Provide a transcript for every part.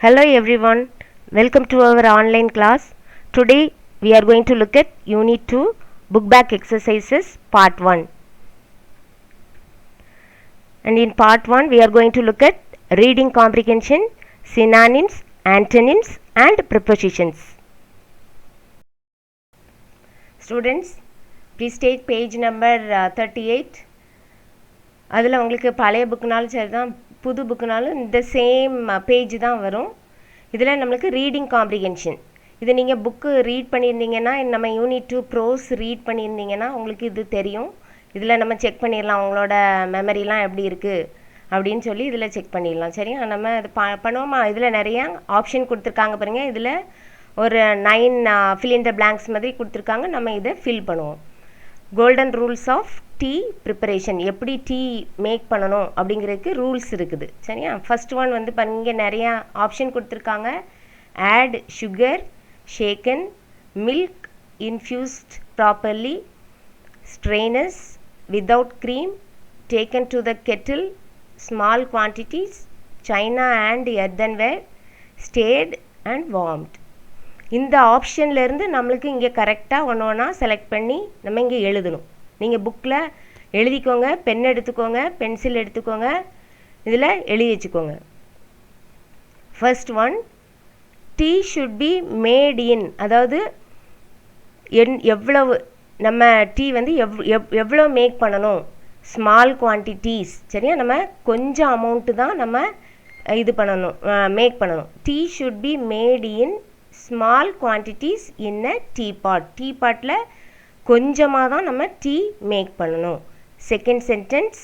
Hello everyone, welcome to our online class. Today we are going to look at Unit 2 Book Back Exercises Part 1. And in Part 1 we are going to look at reading comprehension, synonyms, antonyms and prepositions. Students, please take page number 38. அதில் உங்களுக்கு பழைய புக்குனாலும் சரி தான், புது புக்குனாலும் இந்த same page தான் வரும். இதில் நம்மளுக்கு ரீடிங் காம்ப்ரிஹென்ஷன், இது நீங்கள் புக்கு ரீட் பண்ணியிருந்தீங்கன்னா, நம்ம யூனிட் 2 ப்ரோஸ் ரீட் பண்ணியிருந்தீங்கன்னா உங்களுக்கு இது தெரியும். இதில் நம்ம செக் பண்ணிடலாம் உங்களோட மெமரிலாம் எப்படி இருக்குது அப்படின்னு சொல்லி இதில் செக் பண்ணிடலாம். சரியா, நம்ம இது பண்ணுவோமா? இதில் நிறையா ஆப்ஷன் கொடுத்துருக்காங்க பாருங்கள். இதில் ஒரு 9 ஃபில் இன் த பிளாங்க்ஸ் மாதிரி கொடுத்துருக்காங்க. நம்ம இதை ஃபில் பண்ணுவோம். Golden rules of tea preparation, எப்படி டீ மேக் பண்ணணும் அப்படிங்கிறதுக்கு ரூல்ஸ் இருக்குது. சரியா, ஃபர்ஸ்ட் ஒன் வந்து இங்கே நிறையா ஆப்ஷன் கொடுத்துருக்காங்க. Add sugar, shaken, milk infused properly, strainers, without cream, taken to the kettle, small quantities, china and earthenware, state and warmed. இந்த ஆப்ஷன்லேருந்து நம்மளுக்கு இங்கே கரெக்டாக ஒன்று ஒன்றா செலக்ட் பண்ணி நம்ம இங்கே எழுதணும். நீங்கள் புக்கில் எழுதிக்கோங்க, பென் எடுத்துக்கோங்க, பென்சில் எடுத்துக்கோங்க, இதில் எழுதி வச்சுக்கோங்க. First one, tea should be made இன், அதாவது எவ்வளவு நம்ம டீ வந்து எவ்வளோ மேக் பண்ணணும், ஸ்மால் குவான்டிட்டிஸ். சரியா, நம்ம கொஞ்சம் அமௌண்ட்டு தான் நம்ம இது பண்ணணும், மேக் பண்ணணும். Tea should be made in small quantities in a teapot. டீ பாட்டில் கொஞ்சமாக தான் நம்ம டீ மேக் பண்ணணும். Second sentence,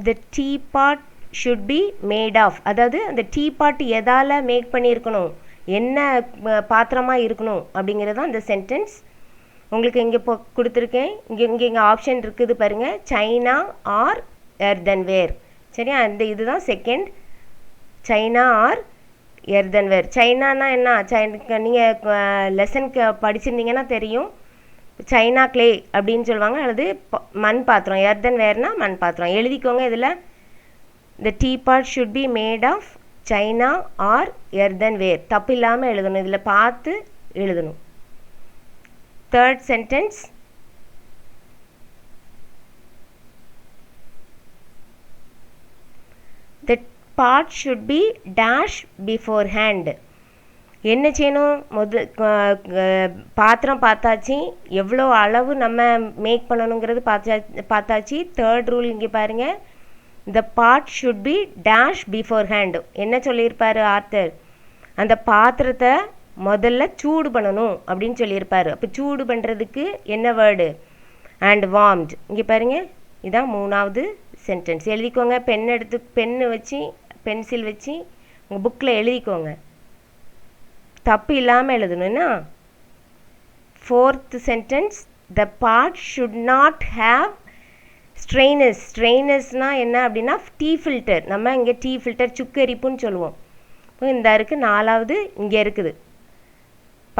the teapot should be made of, அதாவது அந்த டீ பாட் எதால் மேக் பண்ணியிருக்கணும், என்ன பாத்திரமாக இருக்கணும் அப்படிங்கிறது தான் அந்த சென்டென்ஸ். உங்களுக்கு இங்கே இப்போ கொடுத்துருக்கேன், இங்கே ஆப்ஷன் இருக்குது பாருங்கள், சைனா ஆர் எர்தன்வேர். சரியா, அந்த இதுதான் செகண்ட், சைனா ஆர் எர்தன்வேர். சைனானா என்ன, நீங்கள் லெசன் படிச்சிருந்தீங்கன்னா தெரியும். சைனா கிளே அப்படின்னு சொல்லுவாங்க, அல்லது மண் பாத்திரம். எர்தன்வேர்னா மண் பாத்திரம். எழுதிக்கோங்க இதில், the teapot should be made of china or earthenware. தப்பு இல்லாமல் எழுதணும், இதில் பார்த்து எழுதணும். Third sentence, the pot should be dash beforehand. என்ன செய்யணும், பாத்திரம் பார்த்தாச்சு, எவ்வளோ அளவு நம்ம மேக் பண்ணணுங்கிறது பார்த்தாச்சு. தேர்ட் ரூல் இங்கே பாருங்கள், the pot should be dash beforehand. என்ன சொல்லியிருப்பார் ஆத்தர், அந்த பாத்திரத்தை முதல்ல சூடு பண்ணணும் அப்படின்னு சொல்லியிருப்பார். அப்போ சூடு பண்ணுறதுக்கு என்ன வேர்டு, அண்ட் வார்ம்ட். இங்கே பாருங்கள், இதான் மூணாவது சென்டென்ஸ். எழுதிக்கோங்க, பென்னு வச்சு பென்சில் வச்சு உங்கள் புக்கில் எழுதிக்கோங்க, தப்பு இல்லாமல் எழுதணும்னா. Fourth sentence, the pot should not have strainers. ஸ்ட்ரெயினஸ்னால் என்ன அப்படின்னா டீ ஃபில்டர். நம்ம இங்கே டீ ஃபில்டர் சுக்கரிப்புன்னு சொல்லுவோம். இப்போ இந்த இருக்குது, நாலாவது இங்கே இருக்குது,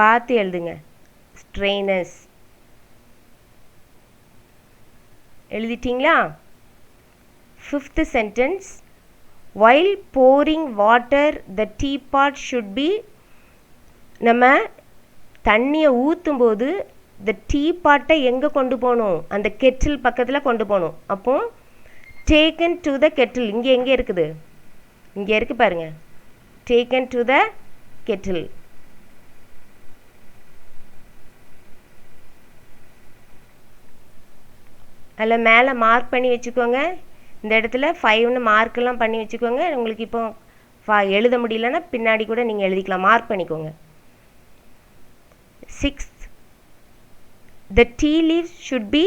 பார்த்து எழுதுங்க, ஸ்ட்ரெயினஸ். எழுதிட்டிங்களா? Fifth sentence, while pouring water the teapot should be, நம்ம தண்ணியை ஊற்றும்போது இந்த டீபாட்டை எங்கே கொண்டு போகணும், அந்த கெட்டில் பக்கத்தில் கொண்டு போகணும். அப்போ டேக்கன் டு த கெட்டில், இங்கே எங்கே இருக்குது, இங்கே இருக்குது பாருங்கள், டேக்கன் டு த கெட்டில். அதில் மேலே மார்க் பண்ணி வச்சுக்கோங்க. இந்த இடத்துல 5ன்னு மார்க்கெல்லாம் பண்ணி வச்சுக்கோங்க. உங்களுக்கு இப்போ எழுத முடியலன்னா பின்னாடி கூட நீங்கள் எழுதிக்கலாம், மார்க் பண்ணிக்கோங்க. 6th, the tea leaves should be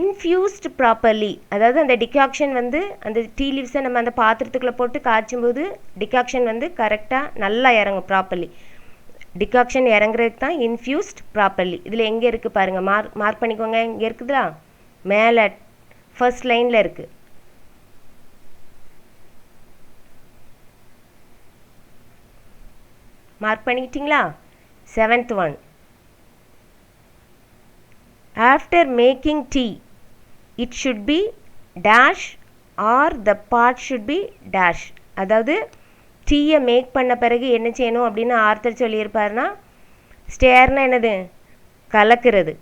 infused properly. அதாவது அந்த டிகாக்ஷன் வந்து அந்த டீ லீவ்ஸை நம்ம அந்த பாத்திரத்துக்குள்ளே போட்டு காய்ச்சும்போது டிகாக்ஷன் வந்து கரெக்டாக நல்லா இறங்கும். ப்ராப்பர்லி டிகாக்ஷன் இறங்குறதுக்கு தான் இன்ஃப்யூஸ்ட் ப்ராப்பர்லி. இதில் எங்கே இருக்குது பாருங்கள், மார்க் பண்ணிக்கோங்க. இங்கே இருக்குதா, மேலே ஃபர்ஸ்ட் லைனில் இருக்குது. மார்க் பண்ணிக்கிட்டிங்களா? 7th one, after making tea it should be dash or the pot should be dash. அதாவது டீயை மேக் பண்ண பிறகு என்ன செய்யணும் அப்படின்னு ஆர்த்தர் சொல்லியிருப்பாருன்னா, ஸ்டேர்னா என்னது, கலக்கிறது.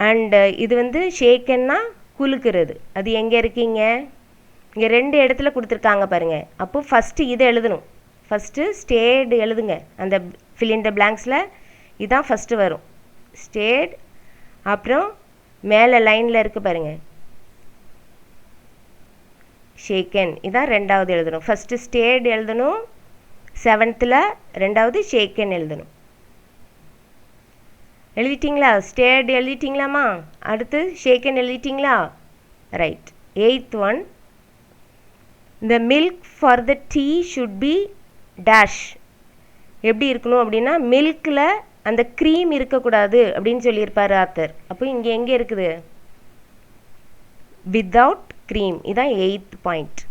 அண்டு இது வந்து ஷேக்கன்னா குலுக்கிறது. அது எங்கே இருக்கீங்க, இங்கே 2 இடத்துல கொடுத்துருக்காங்க பாருங்கள். அப்போது ஃபஸ்ட்டு இதை எழுதணும். ஃபஸ்ட்டு ஸ்டேட் எழுதுங்க. அந்த ஃபில் இன் த பிளாங்க்ஸில் இதுதான் ஃபஸ்ட்டு வரும், ஸ்டேட். அப்புறம் மேலே லைனில் இருக்குது பாருங்கள், ஷேக்கன். இதான் 2வது எழுதணும். ஃபஸ்ட்டு ஸ்டேட் எழுதணும் 7th, 2வது ஷேக்கன் எழுதணும். எழுதிட்டிங்களா? ஸ்டேட் எழுதிட்டிங்களாம்மா? அடுத்து ஷேக்கன் எழுதிட்டிங்களா? Right. 8th one, the milk for the tea should be dash. எப்படி இருக்கணும் அப்படின்னா, மில்கில் அந்த க்ரீம் இருக்கக்கூடாது அப்படின்னு சொல்லியிருப்பார் ஆத்தர். அப்போ இங்கே எங்கே இருக்குது, வித்தவுட் க்ரீம். இதான் 8th பாயிண்ட்.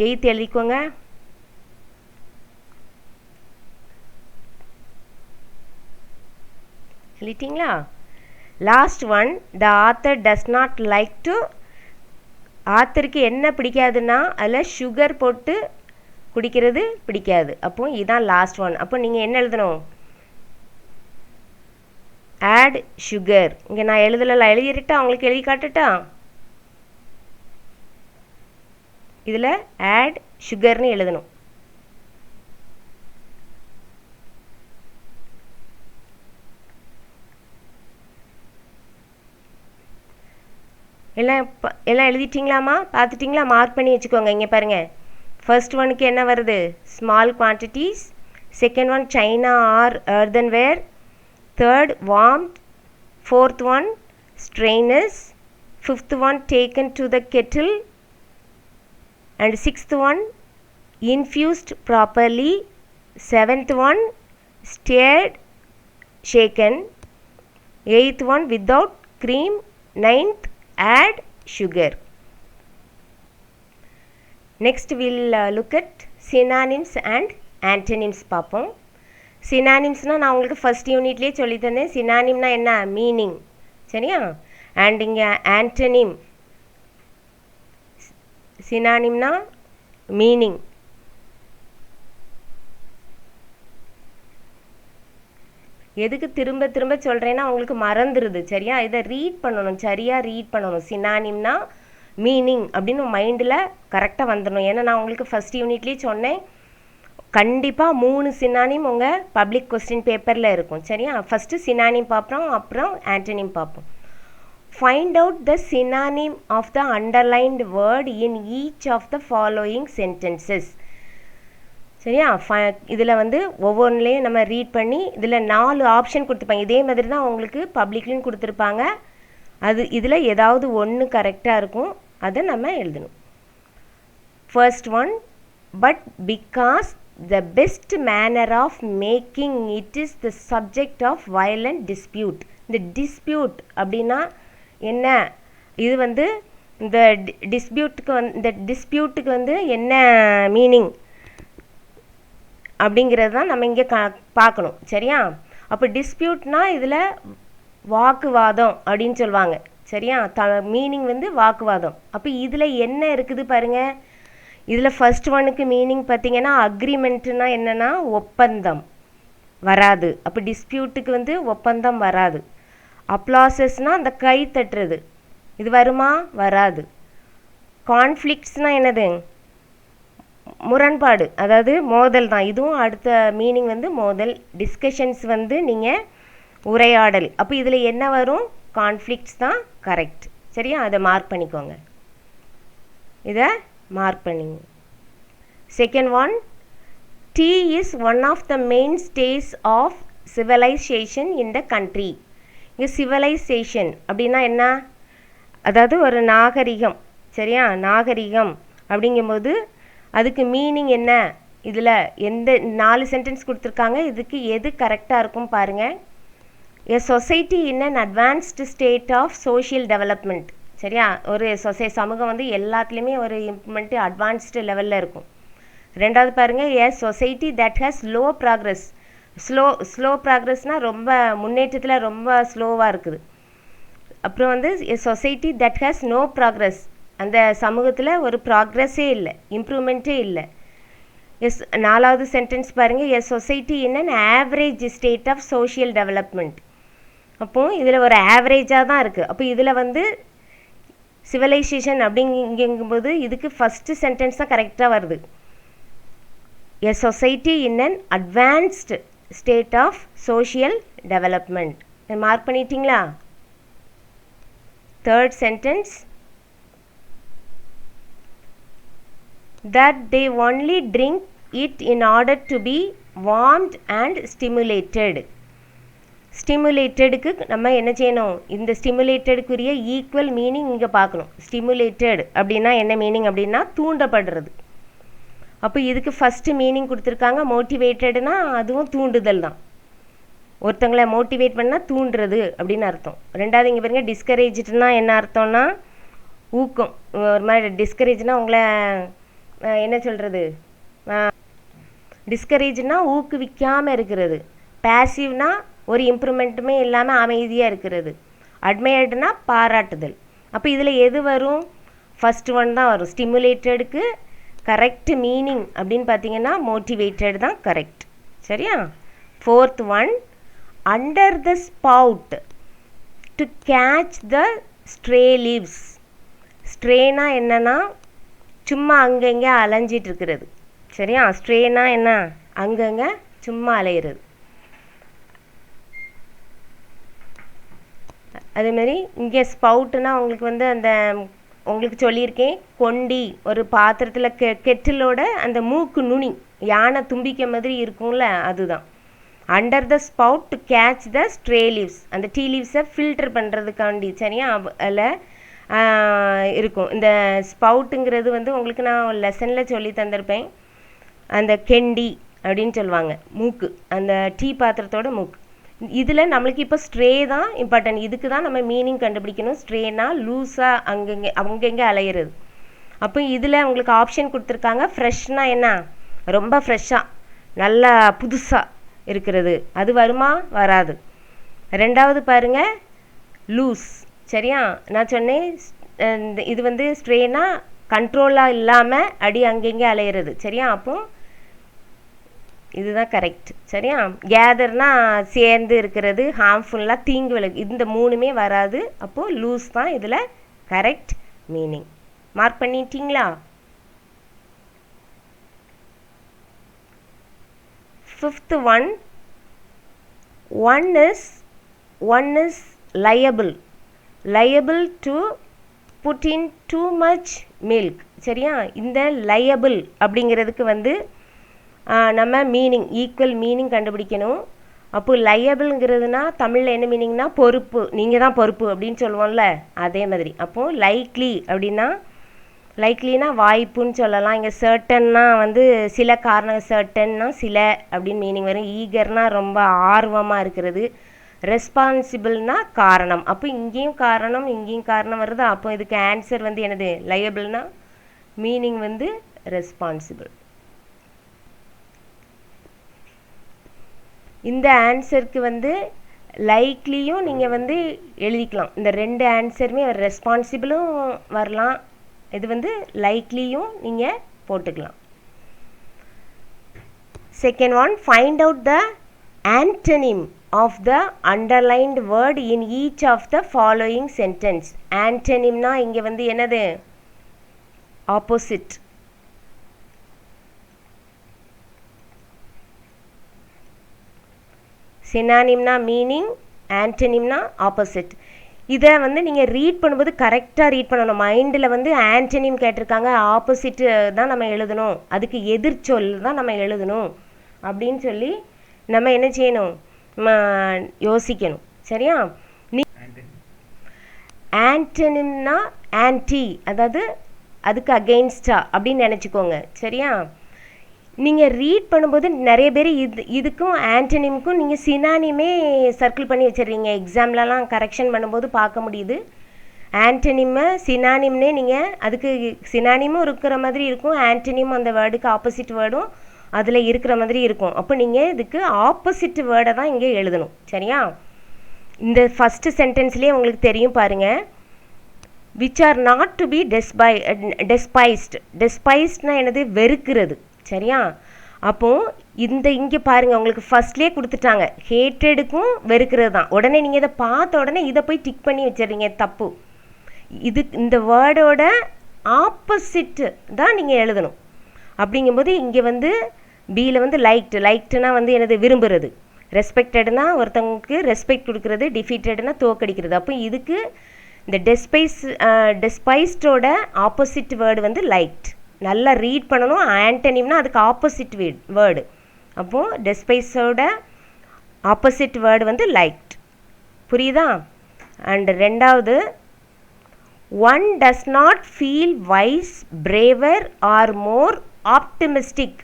8th எழுதிக்கோங்க. எழுதிட்டிங்களா? Last one, the author does not like to. ஆத்தருக்கு என்ன பிடிக்காதுன்னா அதில் சுகர் போட்டு குடிக்கிறது பிடிக்காது. அப்போ இதுதான் லாஸ்ட் ஒன். அப்போ நீங்கள் என்ன எழுதணும், ஆட் சுகர். இங்கே நான் எழுதலாம், எழுதிட்டா அவங்களுக்கு எழுதி காட்டுட்டா. இதில் ஆட் சுகர்னு எழுதணும். எல்லாம் எழுதிட்டிங்களாம்மா? பார்த்துட்டிங்களா? மார்க் பண்ணி வச்சுக்கோங்க. இங்கே பாருங்கள், ஃபர்ஸ்ட் ஒனுக்கு என்ன வருது, small quantities. Second one china or earthenware. Third warmed. Fourth one strainers. Fifth one taken to the kettle. And sixth one infused properly. Seventh one stirred, shaken. Eighth one without cream. Ninth add sugar. Next we'll look at synonyms and antonyms பார்ப்போம். synonymsனா நான் உங்களுக்கு first யூனிட்லேயே சொல்லி தந்தேன். synonymனா என்ன, meaning. சரியா? அண்ட் இங்கே antonym, சினானிம்னா meaning. எதுக்கு திரும்ப திரும்ப சொல்கிறேன்னா உங்களுக்கு மறந்துடுது. சரியா? இதை ரீட் பண்ணணும், சரியாக ரீட் பண்ணணும். சினானிம்னா மீனிங் அப்படின்னு மைண்டில் கரெக்டாக வந்துடணும். ஏன்னா நான் உங்களுக்கு ஃபஸ்ட் யூனிட்லேயே சொன்னேன், கண்டிப்பாக 3 சினானிம் உங்கள் பப்ளிக் கொஸ்டின் பேப்பரில் இருக்கும். சரியா? ஃபஸ்ட்டு சினானிம் பார்ப்போம், அப்புறம் ஆன்டனிம் பார்ப்போம். Find out the synonym of the underlined word in each of the following sentences. சரியா? இதில் வந்து ஒவ்வொன்றுலேயும் நம்ம ரீட் பண்ணி, இதில் 4 ஆப்ஷன் கொடுத்துருப்பாங்க. இதே மாதிரி தான் உங்களுக்கு பப்ளிக்லேயும் கொடுத்துருப்பாங்க. இதில் ஏதாவது ஒன்று கரெக்டாக இருக்கும், அதை நம்ம எழுதணும். First one, but because the best manner of making it is the subject of violent dispute. இந்த dispute அப்படின்னா என்ன, இது வந்து இந்த டிஸ்பியூட்டுக்கு வந்து என்ன மீனிங் அப்படிங்கிறது தான் நம்ம இங்கே பார்க்கணும். சரியா? அப்போ டிஸ்பியூட்னா இதில் வாக்குவாதம் அப்படின்னு சொல்லுவாங்க. சரியா? மீனிங் வந்து வாக்குவாதம். அப்போ இதில் என்ன இருக்குது பாருங்கள். இதில் ஃபர்ஸ்ட் ஒனுக்கு மீனிங் பார்த்தீங்கன்னா, அக்ரிமெண்ட்டுனா என்னென்னா ஒப்பந்தம் வராது. அப்போ டிஸ்பியூட்டுக்கு வந்து ஒப்பந்தம் வராது. அப்ளாசஸ்னால் அந்த கை தட்டுறது, இது வருமா? வராது. கான்ஃப்ளிக்ட்ஸ்னால் என்னது, முரண்பாடு, அதாவது மோதல் தான். இதுவும் அடுத்த மீனிங் வந்து மோதல். டிஸ்கஷன்ஸ் வந்து நீங்கள் உரையாடல். அப்போ இதில் என்ன வரும், கான்ஃப்ளிக்ட்ஸ் தான் கரெக்ட். சரியா? அதை மார்க் பண்ணிக்கோங்க. இதை மார்க் பண்ணிங்க. Second one, tea is one of the mainstays of civilisation in the country. இங்கே சிவிலைசேஷன் அப்படின்னா என்ன, அதாவது ஒரு நாகரிகம். சரியா? நாகரிகம் அப்படிங்கும்போது அதுக்கு மீனிங் என்ன, இதில் எந்த 4 சென்டென்ஸ் கொடுத்துருக்காங்க, இதுக்கு எது கரெக்டாக இருக்கும் பாருங்கள். A society in an advanced state of social development. சரியா? ஒரு சமூகம் வந்து எல்லாத்துலேயுமே ஒரு இம்ப்ளிமெண்ட்டு அட்வான்ஸ்டு லெவலில் இருக்கும். ரெண்டாவது பாருங்கள், a society that has low progress. Slow ப்ராக்ரஸ்னால் ரொம்ப முன்னேற்றத்தில் ரொம்ப ஸ்லோவாக இருக்குது. அப்புறம் வந்து a society that has no progress, அந்த சமூகத்தில் ஒரு ப்ராக்ரஸே இல்லை, இம்ப்ரூவ்மெண்ட்டே இல்லை. எஸ் 4வது சென்டென்ஸ் பாருங்கள், a society in an average state of social development. அப்போது இதில் ஒரு ஆவரேஜாக தான் இருக்குது. அப்போ இதில் வந்து சிவிலைசேஷன் அப்படிங்கும்போது இதுக்கு ஃபஸ்ட்டு சென்டென்ஸ் தான் கரெக்டாக வருது. A society in an advanced state of social development. Mark பண்ணிட்டீங்களா? 3rd sentence, that they only drink it in order to be warmed and stimulated. ஸ்டிமுலேட்டடுக்கு நம்ம என்ன செய்யணும், இந்த ஸ்டிமுலேட்டடுக்குரிய ஈக்குவல் மீனிங் இங்கே பார்க்கணும். ஸ்டிமுலேட்டட் அப்படின்னா என்ன மீனிங் அப்படின்னா தூண்டப்படுறது. அப்போ இதுக்கு ஃபஸ்ட்டு மீனிங் கொடுத்துருக்காங்க. மோட்டிவேட்டடுனா அதுவும் தூண்டுதல் தான். ஒருத்தங்களை மோட்டிவேட் பண்ணால் தூண்டுறது அப்படின்னு அர்த்தம். 2வது இங்கே பாருங்கள், டிஸ்கரேஜ்டுனா என்ன அர்த்தம்னா ஊக்கம். ஒரு மாதிரி டிஸ்கரேஜ்னால் உங்களை என்ன சொல்கிறது, டிஸ்கரேஜ்னா ஊக்குவிக்காமல் இருக்கிறது. பேசிவ்னா ஒரு இம்ப்ரூவ்மெண்ட்டுமே இல்லாமல் அமைதியாக இருக்கிறது. அட்மையர்டுனா பாராட்டுதல். அப்போ இதில் எது வரும்? ஃபஸ்ட்டு ஒன் தான் வரும். ஸ்டிமுலேட்டடுக்கு கரெக்ட் மீனிங் அப்படின்னு பார்த்தீங்கன்னா மோட்டிவேட்டட் தான் கரெக்ட். சரியா? 4th one, under the spout to catch the stray leaves. ஸ்ட்ரேனா என்னன்னா சும்மா அங்கங்கே அலைஞ்சிட்டு இருக்கிறது. சரியா? ஸ்ட்ரேனா என்ன, அங்கங்கே சும்மா அலையிறது. அதேமாரி இங்கே ஸ்பவுட்டுனா உங்களுக்கு வந்து அந்த உங்களுக்கு சொல்லியிருக்கேன், கொண்டி ஒரு பாத்திரத்தில் கெட்டிலோட அந்த மூக்கு நுனி யானை தும்பிக்க மாதிரி இருக்கும்ல, அதுதான். Under the spout to catch the stray leaves. அந்த டீ லீவ்ஸை ஃபில்டர் பண்ணுறதுக்காண்டி. சரியா? அதில் இருக்கும். இந்த ஸ்பவுட்டுங்கிறது வந்து உங்களுக்கு நான் லெசனில் சொல்லி தந்திருப்பேன். அந்த கெண்டி அப்படின்னு சொல்லுவாங்க, மூக்கு, அந்த டீ பாத்திரத்தோட மூக்கு. இதில் நம்மளுக்கு இப்போ ஸ்ட்ரே தான் இம்பார்ட்டன்ட். இதுக்கு தான் நம்ம மீனிங் கண்டுபிடிக்கணும். ஸ்ட்ரேனா லூஸாக அங்கங்கே அலையிறது. அப்போ இதில் உங்களுக்கு ஆப்ஷன் கொடுத்துருக்காங்க. ஃப்ரெஷ்னா என்ன, ரொம்ப ஃப்ரெஷ்ஷாக நல்லா புதுசாக இருக்கிறது. அது வருமா? வராது. 2வது பாருங்கள், லூஸ். சரியா? நான் சொன்னேன் இது வந்து ஸ்ட்ரேனா கண்ட்ரோலாக இல்லாமல் அடி அங்கங்கே அலையிறது. சரியா? அப்போ இதுதான் கரெக்ட். சரியா? கேதர்னா சேர்ந்து இருக்கிறது, ஹார்ம்ஃபுல்லாக தீங்கு விலகு. இந்த 3மே வராது. அப்போது லூஸ் தான் இதில் கரெக்ட் மீனிங். மார்க் பண்ணிட்டீங்களா? 5th one, one is liable to put in too much milk. சரியா? இந்த liable அப்படிங்கிறதுக்கு வந்து நம்ம மீனிங், ஈக்குவல் மீனிங் கண்டுபிடிக்கணும். அப்போது லையபிள்ங்கிறதுனா தமிழில் என்ன மீனிங்னா பொறுப்பு, நீங்கள் தான் பொறுப்பு அப்படின்னு சொல்லுவோம்ல, அதே மாதிரி. அப்போது லைக்லி அப்படின்னா, லைக்லினா வாய்ப்புன்னு சொல்லலாம். இங்கே சர்டன்னா வந்து சில காரணம், சர்டன்னா சில அப்படின்னு மீனிங் வரும். ஈகர்னா ரொம்ப ஆர்வமாக இருக்கிறது. ரெஸ்பான்சிபிள்னா காரணம். அப்போ இங்கேயும் காரணம் இங்கேயும் காரணம் வருது. அப்போ இதுக்கு ஆன்சர் வந்து என்னது, லையபிள்னா மீனிங் வந்து ரெஸ்பான்சிபிள். இந்த ஆன்சருக்கு வந்து லைக்லியும் நீங்கள் வந்து எழுதிக்கலாம். இந்த 2 ஆன்சருமே ரெஸ்பான்சிபிளும் வரலாம், இது வந்து லைக்லியும் நீங்கள் போட்டுக்கலாம். 2nd one, find out the antonym of the underlined word in each of the following sentence. antonymனா இங்கே வந்து என்னது, ஆப்போசிட். சினானிம்னா மீனிங், ஆன்டனிம்னா ஆப்போசிட். இதை வந்து நீங்கள் ரீட் பண்ணும்போது கரெக்டாக ரீட் பண்ணணும். மைண்டில் வந்து ஆன்டனிம் கேட்டிருக்காங்க, ஆப்போசிட்டு தான் நம்ம எழுதணும், அதுக்கு எதிர்ச்சொல் தான் நம்ம எழுதணும் அப்படின்னு சொல்லி நம்ம என்ன செய்யணும், யோசிக்கணும். சரியா? ஆன்டனிம்னா ஆன்டி, அதாவது அதுக்கு அகெயின்ஸ்டா அப்படின்னு நினச்சிக்கோங்க. சரியா? நீங்கள் ரீட் பண்ணும்போது நிறைய பேர் இதுக்கும் ஆன்டனிமுக்கும் நீங்கள் சினானிமே சர்க்கிள் பண்ணி வச்சிடுறீங்க. எக்ஸாம்லலாம் கரெக்ஷன் பண்ணும்போது பார்க்க முடியுது. ஆன்டனிமை சினானிம்னே நீங்கள் அதுக்கு சினானிமும் இருக்கிற மாதிரி இருக்கும், ஆன்டனிமும் அந்த வேர்டுக்கு ஆப்போசிட் வேர்டும் அதில் இருக்கிற மாதிரி இருக்கும். அப்போ நீங்கள் இதுக்கு ஆப்போசிட் வேர்டை தான் இங்கே எழுதணும். சரியா? இந்த ஃபஸ்ட்டு சென்டென்ஸ்லேயே உங்களுக்கு தெரியும் பாருங்கள். which are not to be despised. Despised-னா என்னது, வெறுக்கிறது. சரியா? அப்போது இங்கே பாருங்கள், உங்களுக்கு ஃபஸ்ட்லேயே கொடுத்துட்டாங்க, ஹேட்டடுக்கும் வெறுக்கிறது தான். உடனே நீங்கள் இதை பார்த்த உடனே இதை போய் டிக் பண்ணி வச்சிடுறீங்க, தப்பு. இந்த வேர்டோட ஆப்போசிட்டு தான் நீங்கள் எழுதணும். அப்படிங்கும்போது இங்கே வந்து பியில் வந்து லைக்டுனா வந்து எனது விரும்புகிறது, ரெஸ்பெக்டட்னா ஒருத்தவங்களுக்கு ரெஸ்பெக்ட் கொடுக்குறது, டிஃபீட்டட்னா தோக்கடிக்கிறது. அப்போ இதுக்கு இந்த டெஸ்பைஸ்டோட ஆப்போசிட் வேர்டு வந்து லைக்ட். நல்லா ரீட் பண்ணணும். ஆண்டனிம்னா அதுக்கு ஆப்போசிட் வேர்டு. அப்போது டெஸ்பைஸோட ஆப்போசிட் வேர்டு வந்து லைக்ட். புரியுதா? அண்ட் ரெண்டாவது, one does not feel wise, braver or more optimistic.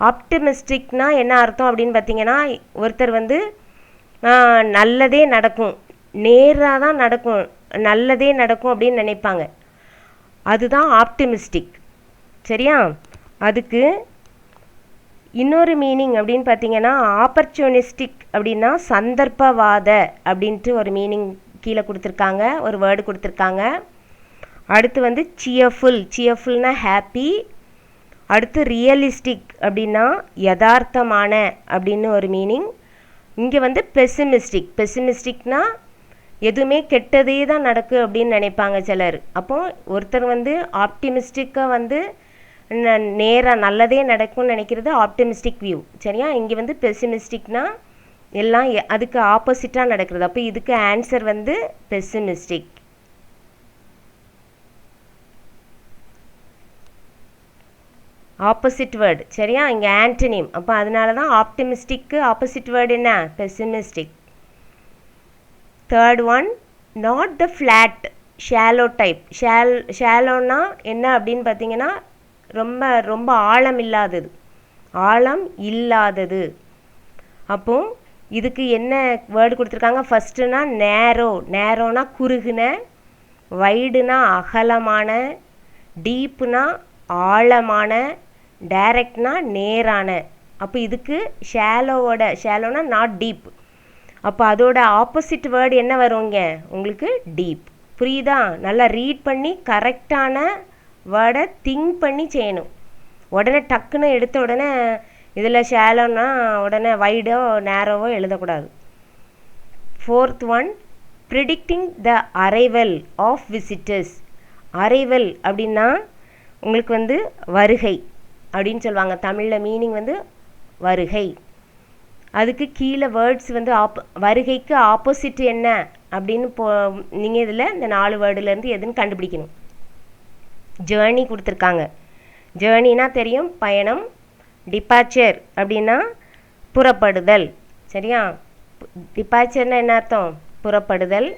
ஆப்டிமிஸ்டிக்னா என்ன அர்த்தம் அப்படின்னு பார்த்தீங்கன்னா, ஒருத்தர் வந்து நல்லதே நடக்கும், நேராக தான் நடக்கும், நல்லதே நடக்கும் அப்படின்னு நினைப்பாங்க. அதுதான் ஆப்டிமிஸ்டிக். சரியா? அதுக்கு இன்னொரு மீனிங் அப்படின்னு பார்த்தீங்கன்னா, ஆப்பர்ச்சுனிஸ்டிக் அப்படின்னா சந்தர்ப்பவாத அப்படின்ட்டு ஒரு மீனிங் கீழே கொடுத்துருக்காங்க, ஒரு வேர்டு கொடுத்துருக்காங்க. அடுத்து வந்து சியர்ஃபுல்னா ஹாப்பி. அடுத்து ரியலிஸ்டிக் அப்படின்னா யதார்த்தமான அப்படின்னு ஒரு மீனிங். இங்கே வந்து பெசிமிஸ்டிக்னா எதுவுமே கெட்டதே தான் நடக்கு அப்படின்னு நினைப்பாங்க சிலர். அப்போது ஒருத்தர் வந்து ஆப்டிமிஸ்டிக்காக வந்து நேராக நல்லதே நடக்கும்னு நினைக்கிறது ஆப்டிமிஸ்டிக் வியூ. சரியா? இங்கே வந்து பெசிமிஸ்டிக்னா எல்லாம் அதுக்கு ஆப்போசிட்டாக நடக்கிறது. அப்போ இதுக்கு ஆன்சர் வந்து பெசிமிஸ்டிக். Opposite word. சரியா? இங்கே ஆன்டனிம். அப்போ அதனால தான் ஆப்டிமிஸ்டிக்கு ஆப்போசிட் வேர்டு என்ன, pessimistic. Third one, not the flat, shallow type. ஷாலோனா என்ன அப்படின்னு பார்த்தீங்கன்னா, ரொம்ப ரொம்ப ஆழம் இல்லாதது. அப்போது இதுக்கு என்ன வேர்டு கொடுத்துருக்காங்க, ஃபஸ்ட்டுனா நேரோனா குறுகுன, வைடுனா அகலமான, டீப்புனா ஆழமான, டைரக்ட்னா நேரான. அப்போ இதுக்கு ஷாலோனா நாட் டீப். அப்போ அதோட ஆப்போசிட் வேர்டு என்ன வருங்க உங்களுக்கு, டீப். புரியுதா? நல்லா ரீட் பண்ணி கரெக்டான வேர்டை திங்க் பண்ணி செய்யணும். உடனே டக்குன்னு எடுத்த உடனே இதில் ஷாலோன்னா உடனே வைடோ நேரோவோ எழுதக்கூடாது. Fourth one, predicting the arrival of visitors. Arrival அப்படின்னா உங்களுக்கு வந்து வருகை அப்படின்னு சொல்லுவாங்க. தமிழில் மீனிங் வந்து வருகை. அதுக்கு கீழே வேர்ட்ஸ் வந்து வருகைக்கு ஆப்போசிட் என்ன அப்படின்னு நீங்கள் இதில் இந்த 4 வேர்டுலேருந்து எதுன்னு கண்டுபிடிக்கணும். ஜேர்னி கொடுத்துருக்காங்க. ஜேர்னினா தெரியும், பயணம். டிபார்ச்சர் அப்படின்னா புறப்படுதல். சரியா? டிபார்ச்சர்னா என்ன அர்த்தம், புறப்படுதல்.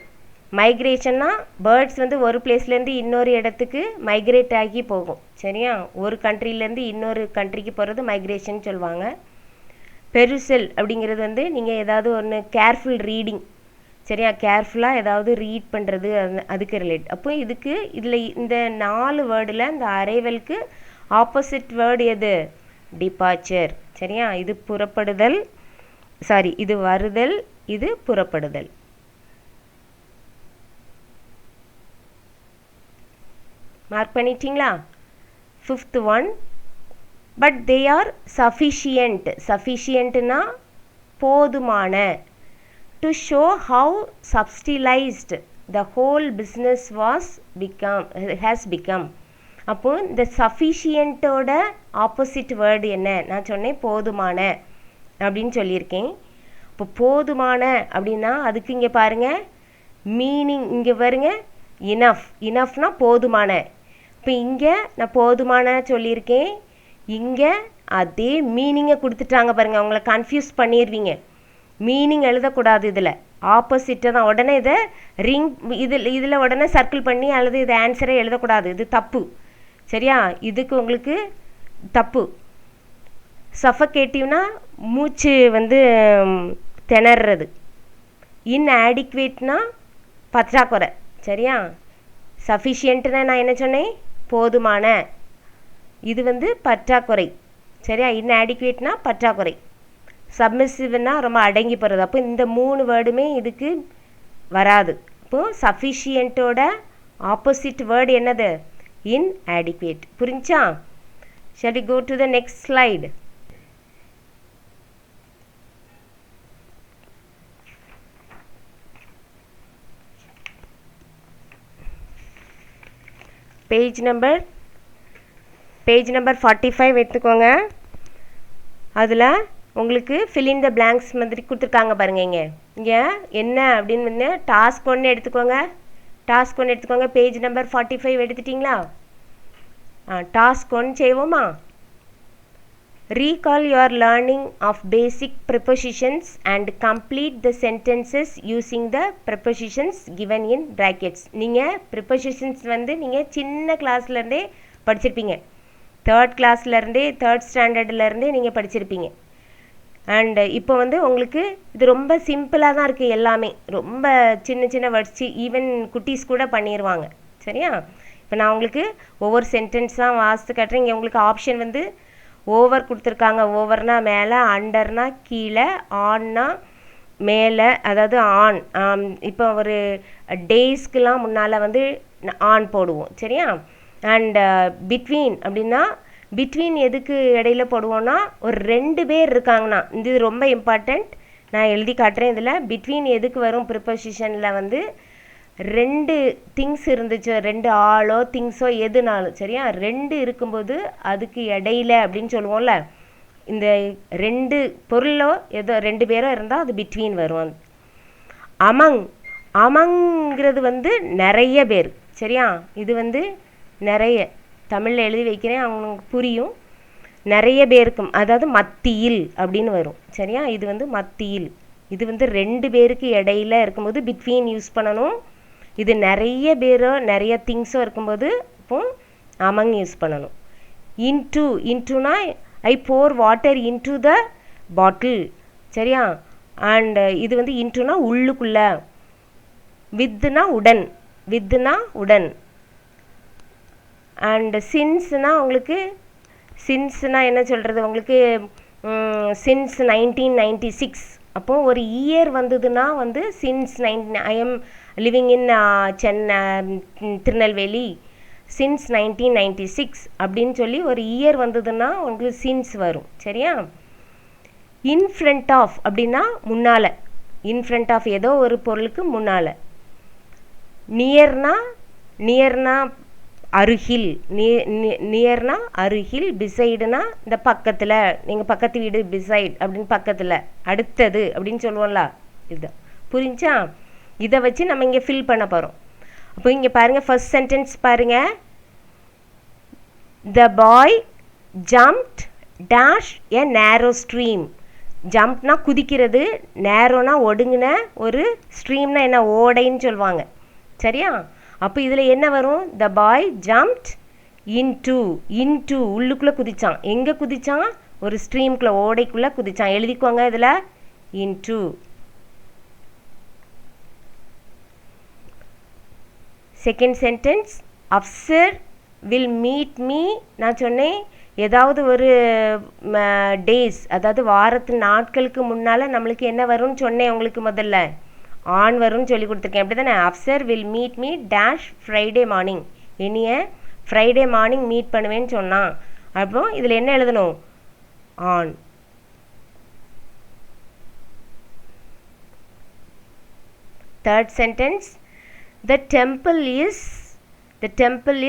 மைக்ரேஷன்னா பேர்ட்ஸ் வந்து ஒரு பிளேஸ்லேருந்து இன்னொரு இடத்துக்கு மைக்ரேட் ஆகி போகும். சரியா? ஒரு கண்ட்ரிலேருந்து இன்னொரு கண்ட்ரிக்கு போகிறது மைக்ரேஷன் சொல்லுவாங்க. பெருசல் அப்படிங்கிறது வந்து நீங்கள் ஏதாவது ஒன்று கேர்ஃபுல் ரீடிங். சரியா? கேர்ஃபுல்லாக ஏதாவது ரீட் பண்ணுறது, அதுக்கு ரிலேட். அப்போ இதில் இந்த 4 வேர்டில் இந்த அரைவலுக்கு ஆப்போசிட் வேர்டு எது, டிபார்ச்சர். சரியா? இது புறப்படுதல், இது வருதல், இது புறப்படுதல். மார்க் பண்ணிட்டீங்களா? Fifth one, but they are sufficient. சஃபிஷியன்ட்னா போதுமான. To show how subtilised the whole business has become. அப்போது இந்த சஃபிஷியன்ட்டோட ஆப்போசிட் வேர்டு என்ன, நான் சொன்னேன் போதுமான அப்படின்னு சொல்லியிருக்கேன். இப்போ போதுமான அப்படின்னா அதுக்கு இங்கே பாருங்கள் மீனிங், இங்கே பாருங்கள் இனஃப்னா போதுமான. இப்போ இங்கே நான் போதுமான சொல்லியிருக்கேன், இங்கே அதே மீனிங்கை கொடுத்துட்டாங்க பாருங்கள். அவங்கள கன்ஃபியூஸ் பண்ணிடுவீங்க. மீனிங் எழுதக்கூடாது, இதில் ஆப்போசிட்டை தான். உடனே இதை இதில் உடனே சர்க்கிள் பண்ணி அல்லது இது ஆன்சரை எழுதக்கூடாது, இது தப்பு. சரியா? இதுக்கு உங்களுக்கு தப்பு. சஃபகேட்டிவ்னா மூச்சு வந்து திணறது. இன்ஆடிக்வேட்னா பற்றாக்குறை. சரியா? சஃபிஷியன்ட்னா நான் என்ன சொன்னேன், போதுமான. இது வந்து பற்றாக்குறை. சரியா? இன்ஆடிக்வேட்னா பற்றாக்குறை. சப்மிசிவ்னா ரொம்ப அடங்கி போகிறது. அப்போ இந்த 3 வேர்டுமே இதுக்கு வராது. இப்போது சஃபிஷியன்ட்டோட ஆப்போசிட் வேர்டு என்னது? inadequate. புரிஞ்சா? Shall we go to the next slide? Page number 45 எடுத்துக்கோங்க. அதில் உங்களுக்கு fill in the blanks மாதிரி கொடுத்துருக்காங்க பாருங்கள். இங்கே என்ன அப்படின்னு வந்து டாஸ்க் 1 எடுத்துக்கோங்க. Page number 45 எடுத்துட்டிங்களா? டாஸ்க் 1 செய்வோமா? Recall your learning of basic prepositions and complete the sentences using the prepositions given in brackets. நீங்கள் prepositions வந்து நீங்கள் சின்ன கிளாஸ்லேருந்தே படிச்சிருப்பீங்க. தேர்ட் கிளாஸ்லேருந்தே தேர்ட் ஸ்டாண்டர்ட்லேருந்தே நீங்கள் படிச்சிருப்பீங்க. அண்ட் இப்போ வந்து உங்களுக்கு இது ரொம்ப சிம்பிளாக தான் இருக்குது. எல்லாமே ரொம்ப சின்ன வேர்ட்ஸ், ஈவன் குட்டீஸ் கூட பண்ணிடுவாங்க. சரியா? இப்போ நான் உங்களுக்கு ஒவ்வொரு சென்டென்ஸாக வாசித்து காட்டுறேன். இங்கே உங்களுக்கு ஆப்ஷன் வந்து ஓவர் கொடுத்துருக்காங்க. ஓவர்னா மேலே, அண்டர்னா கீழே, ஆன்னா மேலே, அதாவது ஆன். இப்போ ஒரு டேஸ்க்கெலாம் முன்னால் வந்து ஆன் போடுவோம். சரியா? அண்ட் பிட்வீன் அப்படின்னா பிட்வீன் எதுக்கு இடையில போடுவோன்னா ஒரு 2 பேர் இருக்காங்கன்னா, இது ரொம்ப இம்பார்ட்டண்ட். நான் எழுதி காட்டுறேன். இதில் பிட்வீன் எதுக்கு வரும்? ப்ரிப்போசிஷனில் வந்து 2 திங்ஸ் இருந்துச்சு, 2 ஆளோ திங்ஸோ எதுனாலும் சரியா, 2 இருக்கும்போது அதுக்கு இடையில அப்படின்னு சொல்லுவோம்ல. இந்த 2 பொருளோ ஏதோ 2 பேரோ இருந்தால் அது பிட்வீன் வரும். அமங்கிறது வந்து நிறைய பேர். சரியா? இது வந்து நிறைய, தமிழில் எழுதி வைக்கிறேன், அவங்களுக்கு புரியும். நிறைய பேருக்கும், அதாவது மத்தியில் அப்படின்னு வரும். சரியா? இது வந்து மத்தியில், இது வந்து 2 பேருக்கு இடையில இருக்கும்போது பிட்வீன் யூஸ் பண்ணணும். இது நிறைய பேரோ நிறைய திங்ஸோ இருக்கும்போது இப்போ அமங் யூஸ் பண்ணணும். இன்டூனா ஐ போர் வாட்டர் இன்டு த பாட்டில். சரியா? அண்ட் இது வந்து இன்டூனா உள்ளுக்குள்ள. வித்னா உடன். அண்ட் சின்ஸ்னால் உங்களுக்கு சின்ஸ்னால் என்ன சொல்கிறது உங்களுக்கு, சின்ஸ் 1996. அப்போது ஒரு இயர் வந்ததுன்னா வந்து since I am living in Tirunelveli since 1996 அப்படின்னு சொல்லி ஒரு இயர் வந்ததுன்னா உங்களுக்கு சின்ஸ் வரும். சரியா? இன் ஃப்ரண்ட் ஆஃப் அப்படின்னா முன்னால், இன் ஃப்ரண்ட் ஆஃப் ஏதோ ஒரு பொருளுக்கு முன்னால். நியர்னா அருகில், நியர்னா அருகில், பிசைடுனா இந்த பக்கத்தில், நீங்கள் பக்கத்து வீடு பிசைட் அப்படின்னு பக்கத்தில், அடுத்தது அப்படின்னு சொல்லுவோம்ல. இதுதான் புரிஞ்சா? இதை வச்சு நம்ம இங்கே ஃபில் பண்ண போகிறோம். அப்போ இங்கே பாருங்கள், ஃபர்ஸ்ட் சென்டென்ஸ் பாருங்கள். த பாய் ஜம்ப்ட் டேஷ் எ நேரோ ஸ்ட்ரீம். ஜம்ப்னா குதிக்கிறது, நேரோனா ஒடுங்கின, ஒரு ஸ்ட்ரீம்னா என்ன, ஓடைன்னு சொல்லுவாங்க. சரியா? அப்போ இதில் என்ன வரும்? த பாய் ஜம்ப்ட் இன்டு உள்ளுக்குள்ளே குதிச்சான். எங்கே குதிச்சான்? ஒரு ஸ்ட்ரீம்குள்ளே, ஓடைக்குள்ளே குதிச்சான். எழுதிக்கோங்க இதில் into. Second sentence, Afsar will meet me. நான் சொன்னேன் ஏதாவது ஒரு டேஸ், அதாவது வாரத்து நாட்களுக்கு முன்னால் நம்மளுக்கு என்ன வரும்னு சொன்னேன் உங்களுக்கு. முதல்ல ஆன் வரும்னு சொல்லி கொடுத்துருக்கேன். அப்படி தானே? Afsar will meet me dash Friday morning. இனிய ஃப்ரைடே மார்னிங் மீட் பண்ணுவேன்னு சொன்னான். அப்போ இதில் என்ன எழுதணும்? On. Third sentence, the temple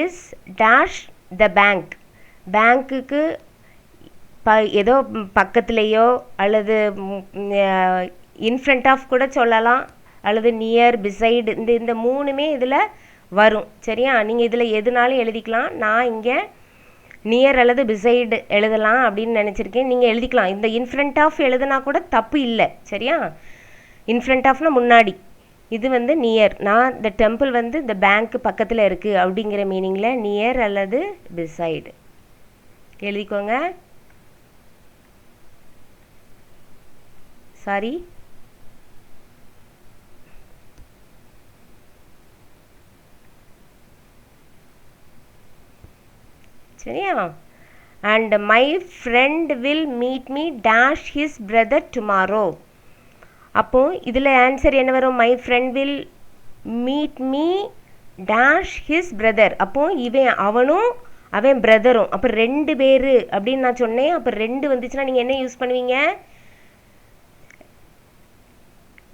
is dash the bank. பேங்க்குக்கு ஏதோ பக்கத்துலேயோ அல்லது இன்ஃப்ரண்ட் ஆஃப் கூட சொல்லலாம், அல்லது நியர், பிசைடு, இந்த 3மே இதில் வரும். சரியா? நீங்கள் இதில் எதுனாலும் எழுதிக்கலாம். நான் இங்கே நியர் அல்லது பிசைடு எழுதலாம் அப்படின்னு நினச்சிருக்கேன். நீங்கள் எழுதிக்கலாம். இந்த இன்ஃப்ரண்ட் ஆஃப் எழுதுனா கூட தப்பு இல்லை. சரியா? இன்ஃப்ரண்ட் ஆஃப்னா முன்னாடி, இது வந்து நியர். நான் இந்த டெம்பிள் வந்து இந்த பேங்க்கு பக்கத்தில் இருக்குது அப்படிங்கிற மீனிங்கில் நியர் அல்லது பிசைடு எழுதிக்கோங்க. சாரி, சரியா? And my friend will meet me dash his brother tomorrow. அப்போது இதில் ஆன்சர் என்ன வரும்? My friend will meet me dash his brother. அப்போ இவன் அவனும் அவன் பிரதரும். அப்போ 2 பேர் அப்படின்னு நான் சொன்னேன். அப்போ 2 வந்துச்சுன்னா நீங்கள் என்ன யூஸ் பண்ணுவீங்க?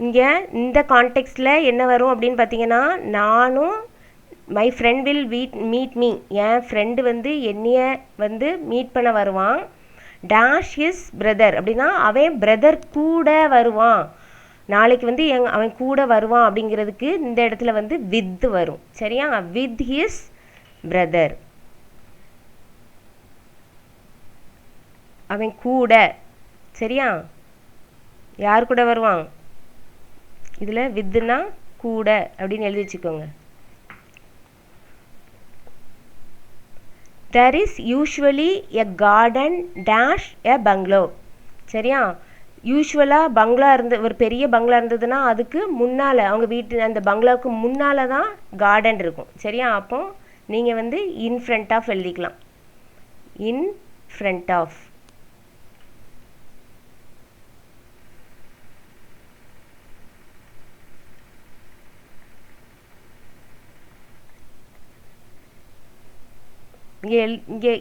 இங்கே இந்த கான்டெக்ஸ்டில் என்ன வரும் அப்படின்னு பார்த்தீங்கன்னா, நானும் my friend will meet me, N friend வந்து என்னைய வந்து மீட் பண்ண வருவான். டேஷ் ஹிஸ் பிரதர் அப்படின்னா அவன் பிரதர் கூட வருவான், நாளைக்கு வந்து அவன் கூட வருவான் அப்படிங்கிறதுக்கு இந்த இடத்துல வந்து வித் வரும். சரியா? வித் ஹிஸ் பிரதர், அவன் கூட. சரியா? யார் கூட வருவான்? இதில் வித்துனா கூட அப்படின்னு எழுதி வச்சுக்கோங்க. there is usually a garden dash a bungalow. சரியா? யூஸ்வலாக பங்களா ஒரு பெரிய பங்களா இருந்ததுன்னா அதுக்கு முன்னால், அவங்க வீட்டு அந்த பங்களாவுக்கு முன்னால் தான் கார்டன் இருக்கும். சரியா? அப்போ நீங்கள் வந்து இன் ஃப்ரண்ட் ஆஃப் எழுதிக்கலாம். In front of.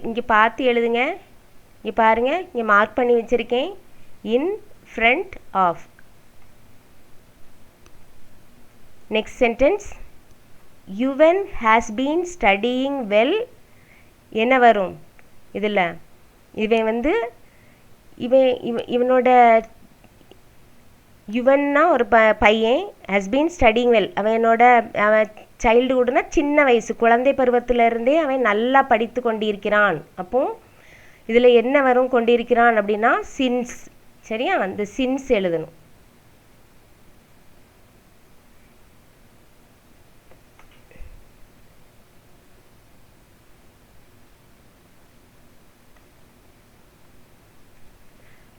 இங்கே பார்த்து எழுதுங்க. இங்கே பாருங்கள், இங்கே மார்க் பண்ணி வச்சுருக்கேன். இன் ஃப்ரண்ட் ஆஃப். Next sentence, Yuvan has been studying well. என்ன வரும் இதில்? இவன் வந்து இவனோட யுவன்னா ஒரு பையன், ஹேஸ் பீன் ஸ்டடியிங் வெல், அவன் சைல்டுஹுட்னா சின்ன வயசு, குழந்தை பருவத்திலிருந்தே அவன் நல்லா படித்து கொண்டிருக்கிறான். அப்போ இதில் என்ன வரும் கொண்டிருக்கிறான் அப்படின்னா சின்ஸ். சரியா? அந்த சின்ஸ் எழுதணும்.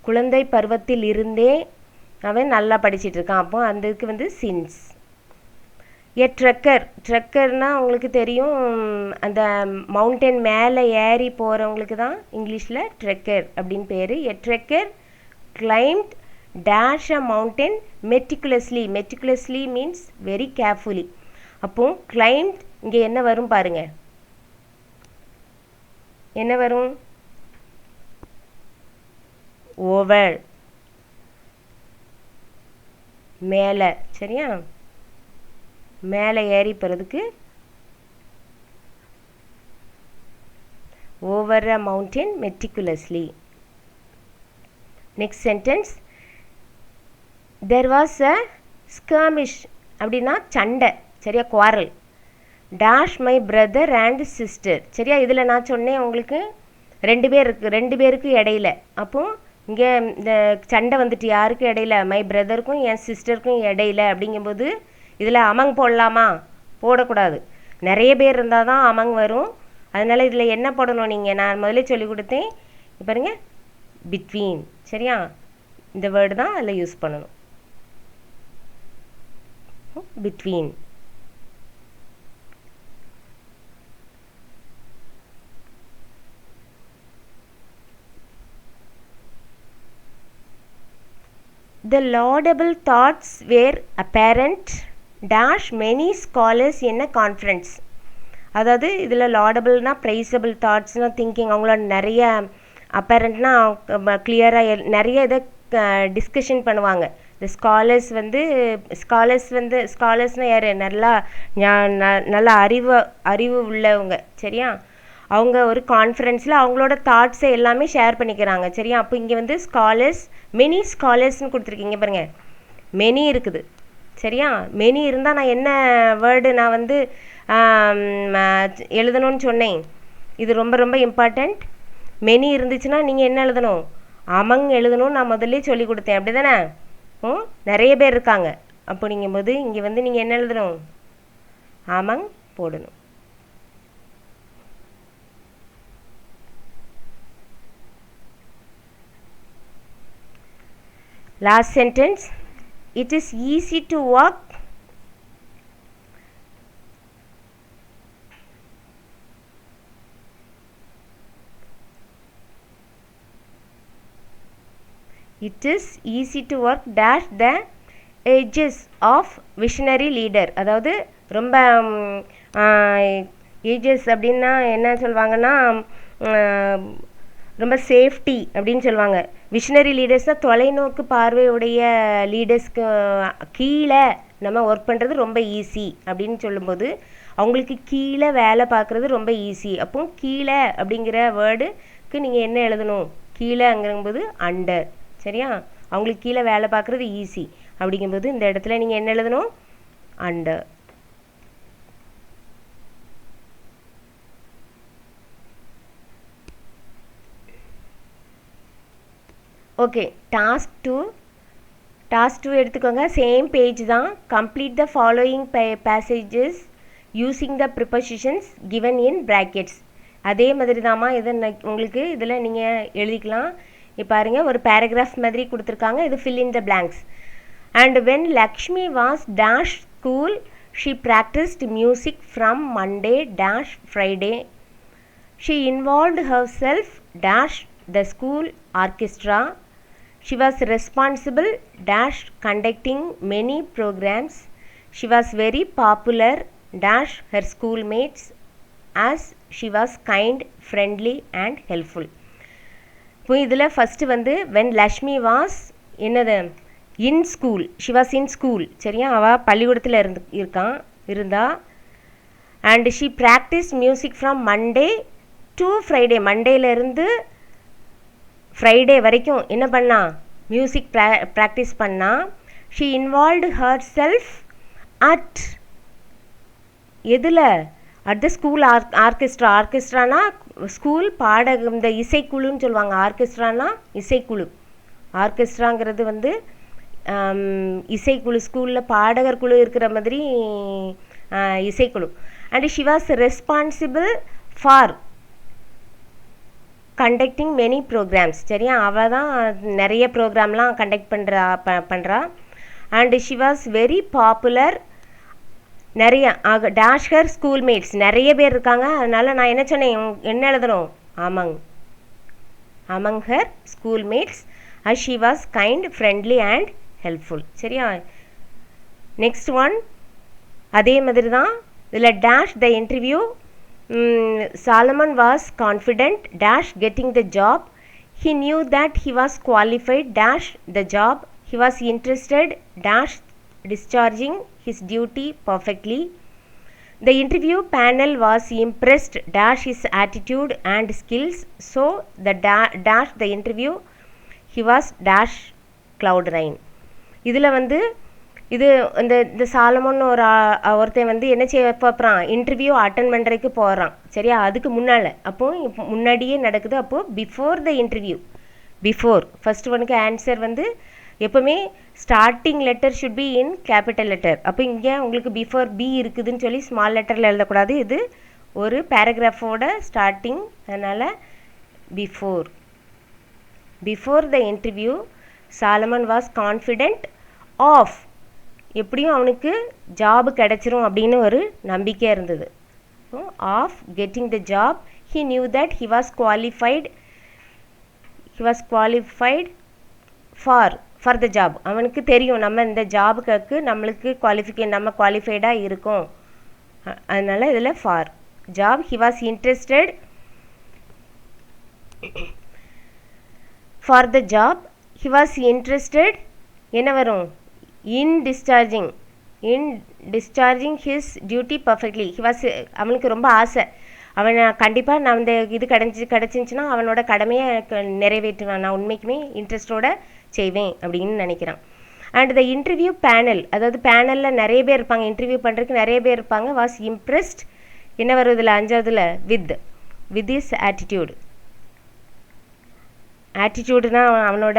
குழந்தை பருவத்தில் இருந்தே அவன் நல்லா படிச்சிட்டு இருக்கான். அப்போ அந்த இதுக்கு வந்து சின்ஸ். ஏ ட்ரெக்கர். ட்ரெக்கர்னால் உங்களுக்கு தெரியும், அந்த மவுண்டன் மேலே ஏறி போகிறவங்களுக்கு தான் இங்கிலீஷில் ட்ரெக்கர் அப்படின்னு பேர். A trekker climbed dash a mountain meticulously. Meticulously means very carefully. அப்போ கிளைம்ட் இங்கே என்ன வரும் பாருங்க, என்ன வரும்? ஓவர், மேலே. சரியா? மேலே ஏறி போகிறதுக்கு over a mountain meticulously. Next sentence, there was a skirmish அப்படின்னா சண்டை. சரியா? Quarrel. Dash my brother and sister. சரியா? இதில் நான் சொன்னேன் உங்களுக்கு 2 பேர் இருக்குது, 2 பேருக்கு இடையில. அப்போது இங்கே இந்த சண்டை வந்துட்டு யாருக்கு இடையில? மை பிரதருக்கும் என் சிஸ்டருக்கும் இடையில. அப்படிங்கும்போது இதில் அமங் போடலாமா? போடக்கூடாது. நிறைய பேர் இருந்தால் தான் அமங் வரும். அதனால் இதில் என்ன போடணும் நீங்கள்? நான் முதலே சொல்லி கொடுத்தேன். பாருங்க, பிட்வீன். சரியா? இந்த வேர்டு தான் அதில் யூஸ் பண்ணணும். Between. The laudable thoughts were apparent dash many scholars in a conference. அதாவது இதில் லாடபிள்னா ப்ரைஸபிள் தாட்ஸ்னா திங்கிங், அவங்களோட நிறைய அப்பேரண்ட்னா கிளியராக நிறைய இதை டிஸ்கஷன் பண்ணுவாங்க. இந்த ஸ்காலர்ஸ்னால் யார்? நல்லா அறிவு உள்ளவங்க. சரியா? அவங்க ஒரு கான்ஃபரன்ஸில் அவங்களோட தாட்ஸை எல்லாமே ஷேர் பண்ணிக்கிறாங்க. சரியா? அப்போ இங்கே வந்து ஸ்காலர்ஸ், மெனி ஸ்காலர்ஸ்னு கொடுத்துருக்கீங்க பாருங்கள். மெனி இருக்குது. சரியா? மெனி இருந்தால் நான் என்ன வேர்டு நான் வந்து எழுதணும்னு சொன்னேன். இது ரொம்ப ரொம்ப இம்பார்ட்டண்ட். மெனி இருந்துச்சுன்னா நீங்கள் என்ன எழுதணும்? அமங் எழுதணும். நான் முதல்ல சொல்லி கொடுத்தேன். அப்படி தானே? நிறைய பேர் இருக்காங்க. அப்போ நீங்கள் இங்கே வந்து நீங்கள் என்ன எழுதணும்? அமங் போடணும். Last sentence, it is easy to walk. It is easy to work dash the edges of visionary leader. அதாவது ரொம்ப ஏஜஸ் அப்படின்னா என்ன சொல்லுவாங்கன்னா ரொம்ப சேஃப்டி அப்படின்னு சொல்லுவாங்க. விஷனரி லீடர்ஸ்னால் தொலைநோக்கு பார்வையுடைய லீடர்ஸ்க்கு கீழே நம்ம ஒர்க் பண்ணுறது ரொம்ப ஈஸி அப்படின்னு சொல்லும்போது அவங்களுக்கு கீழே வேலை பார்க்குறது ரொம்ப ஈஸி. அப்போ கீழே அப்படிங்கிற வேர்டுக்கு நீங்கள் என்ன எழுதணும்? கீழேங்கும்போது அண்டர். சரியா? அவங்களுக்கு கீழே வேலை பார்க்குறது ஈஸி அப்படிங்கும்போது இந்த இடத்துல நீங்கள் என்ன எழுதணும்? அண்டர். ஓகே, டாஸ்க் டூ எடுத்துக்கோங்க. சேம் பேஜ் தான். Complete the following passages using the prepositions given in brackets. அதே மாதிரி தாம்மா இதை உங்களுக்கு இதில் நீங்கள் எழுதிக்கலாம். இப்போ பாருங்கள், ஒரு பேராகிராஃப் மாதிரி கொடுத்துருக்காங்க. இது fill in the blanks. And when Lakshmi was dash school she practised music from Monday dash Friday. She involved herself dash the school orchestra. She was responsible dash conducting many programs. She was very popular dash her schoolmates as she was kind, friendly and helpful. இப்போ இதில் first வந்து when Lakshmi was என்னது in school, she was in school. சரியா? அவள் பள்ளிக்கூடத்தில் இருந்தா. and she practiced music from Monday to Friday. மண்டேலேருந்து Friday வரைக்கும் என்ன பண்ணா? மியூசிக் ப்ராக்டிஸ் பண்ணா. She involved herself at எதில்? At the school orchestra. ஆர்கெஸ்ட்ரானா ஸ்கூல் பாடகம், இந்த இசைக்குழுன்னு சொல்லுவாங்க. ஆர்கெஸ்ட்ரானா இசைக்குழு. ஆர்கெஸ்ட்ராங்கிறது வந்து இசைக்குழு. ஸ்கூலில் பாடகர் குழு இருக்கிற மாதிரி இசைக்குழு. And she was responsible for conducting many programmes. சரியா? அவள் தான் நிறைய ப்ரோக்ராம்லாம் கண்டக்ட் பண்ணுறா. And she was very popular. நிறைய டேஷ் ஹர் ஸ்கூல்மேட்ஸ், நிறைய பேர் இருக்காங்க. அதனால் நான் என்ன சொன்னேன்? என்ன எழுதணும்? Among her schoolmates as she was kind, friendly and helpful. சரியா? நெக்ஸ்ட் ஒன் அதே மாதிரி தான். இதில் dash the interview. Solomon was confident dash getting the job. He knew that he was qualified dash the job. He was interested dash discharging his duty perfectly. The interview panel was impressed dash his attitude and skills. So the dash the interview he was dash cloud nine. இதில் வந்து இது இந்த சாலமோன்னு ஒருத்தன் வந்து என்ன செய்ய பார்க்குறான்? Interview attend பண்ணுறதுக்கு போகிறான். சரியா? அதுக்கு முன்னால் அப்போது முன்னாடியே நடக்குது. அப்போது before the interview. Before first ஒனுக்கு ஆன்சர் வந்து எப்போவுமே starting letter should be in capital letter. அப்போ இங்கே உங்களுக்கு பிஃபோர் பி இருக்குதுன்னு சொல்லி ஸ்மால் லெட்டரில் எழுதக்கூடாது. இது ஒரு பேராகிராஃபோட ஸ்டார்டிங். அதனால் before the interview Solomon was confident of, எப்படியும் அவனுக்கு ஜாபு கிடச்சிரும் அப்படின்னு ஒரு நம்பிக்கையாக இருந்தது. Of getting the job. He knew that he was qualified for the job. அவனுக்கு தெரியும் நம்ம இந்த ஜாபுக்கு நம்மளுக்கு நம்ம குவாலிஃபைடாக இருக்கோம். அதனால் இதில் for job. He was interested for the job. He was interested என்ன வரும்? in discharging his duty perfectly. he was அவனுக்கு ரொம்ப ஆசை. அவன் கண்டிப்பாக நான் இந்த இது கிடச்சிருந்துச்சுன்னா அவனோட கடமையை நிறைவேற்றுவான். நான் உண்மைக்குமே இன்ட்ரெஸ்டோட செய்வேன் அப்படின்னு நினைக்கிறான். அண்ட் த இன்டர்வியூ பேனல், அதாவது பேனலில் நிறைய பேர் இருப்பாங்க. இன்டர்வியூ பண்ணுறதுக்கு நிறைய பேர் இருப்பாங்க. வாஸ் இம்ப்ரெஸ்ட் என்ன வருவதில்ல? அஞ்சாவதுல வித் இஸ் ஆட்டிடியூட். ஆட்டிடியூடுனா அவனோட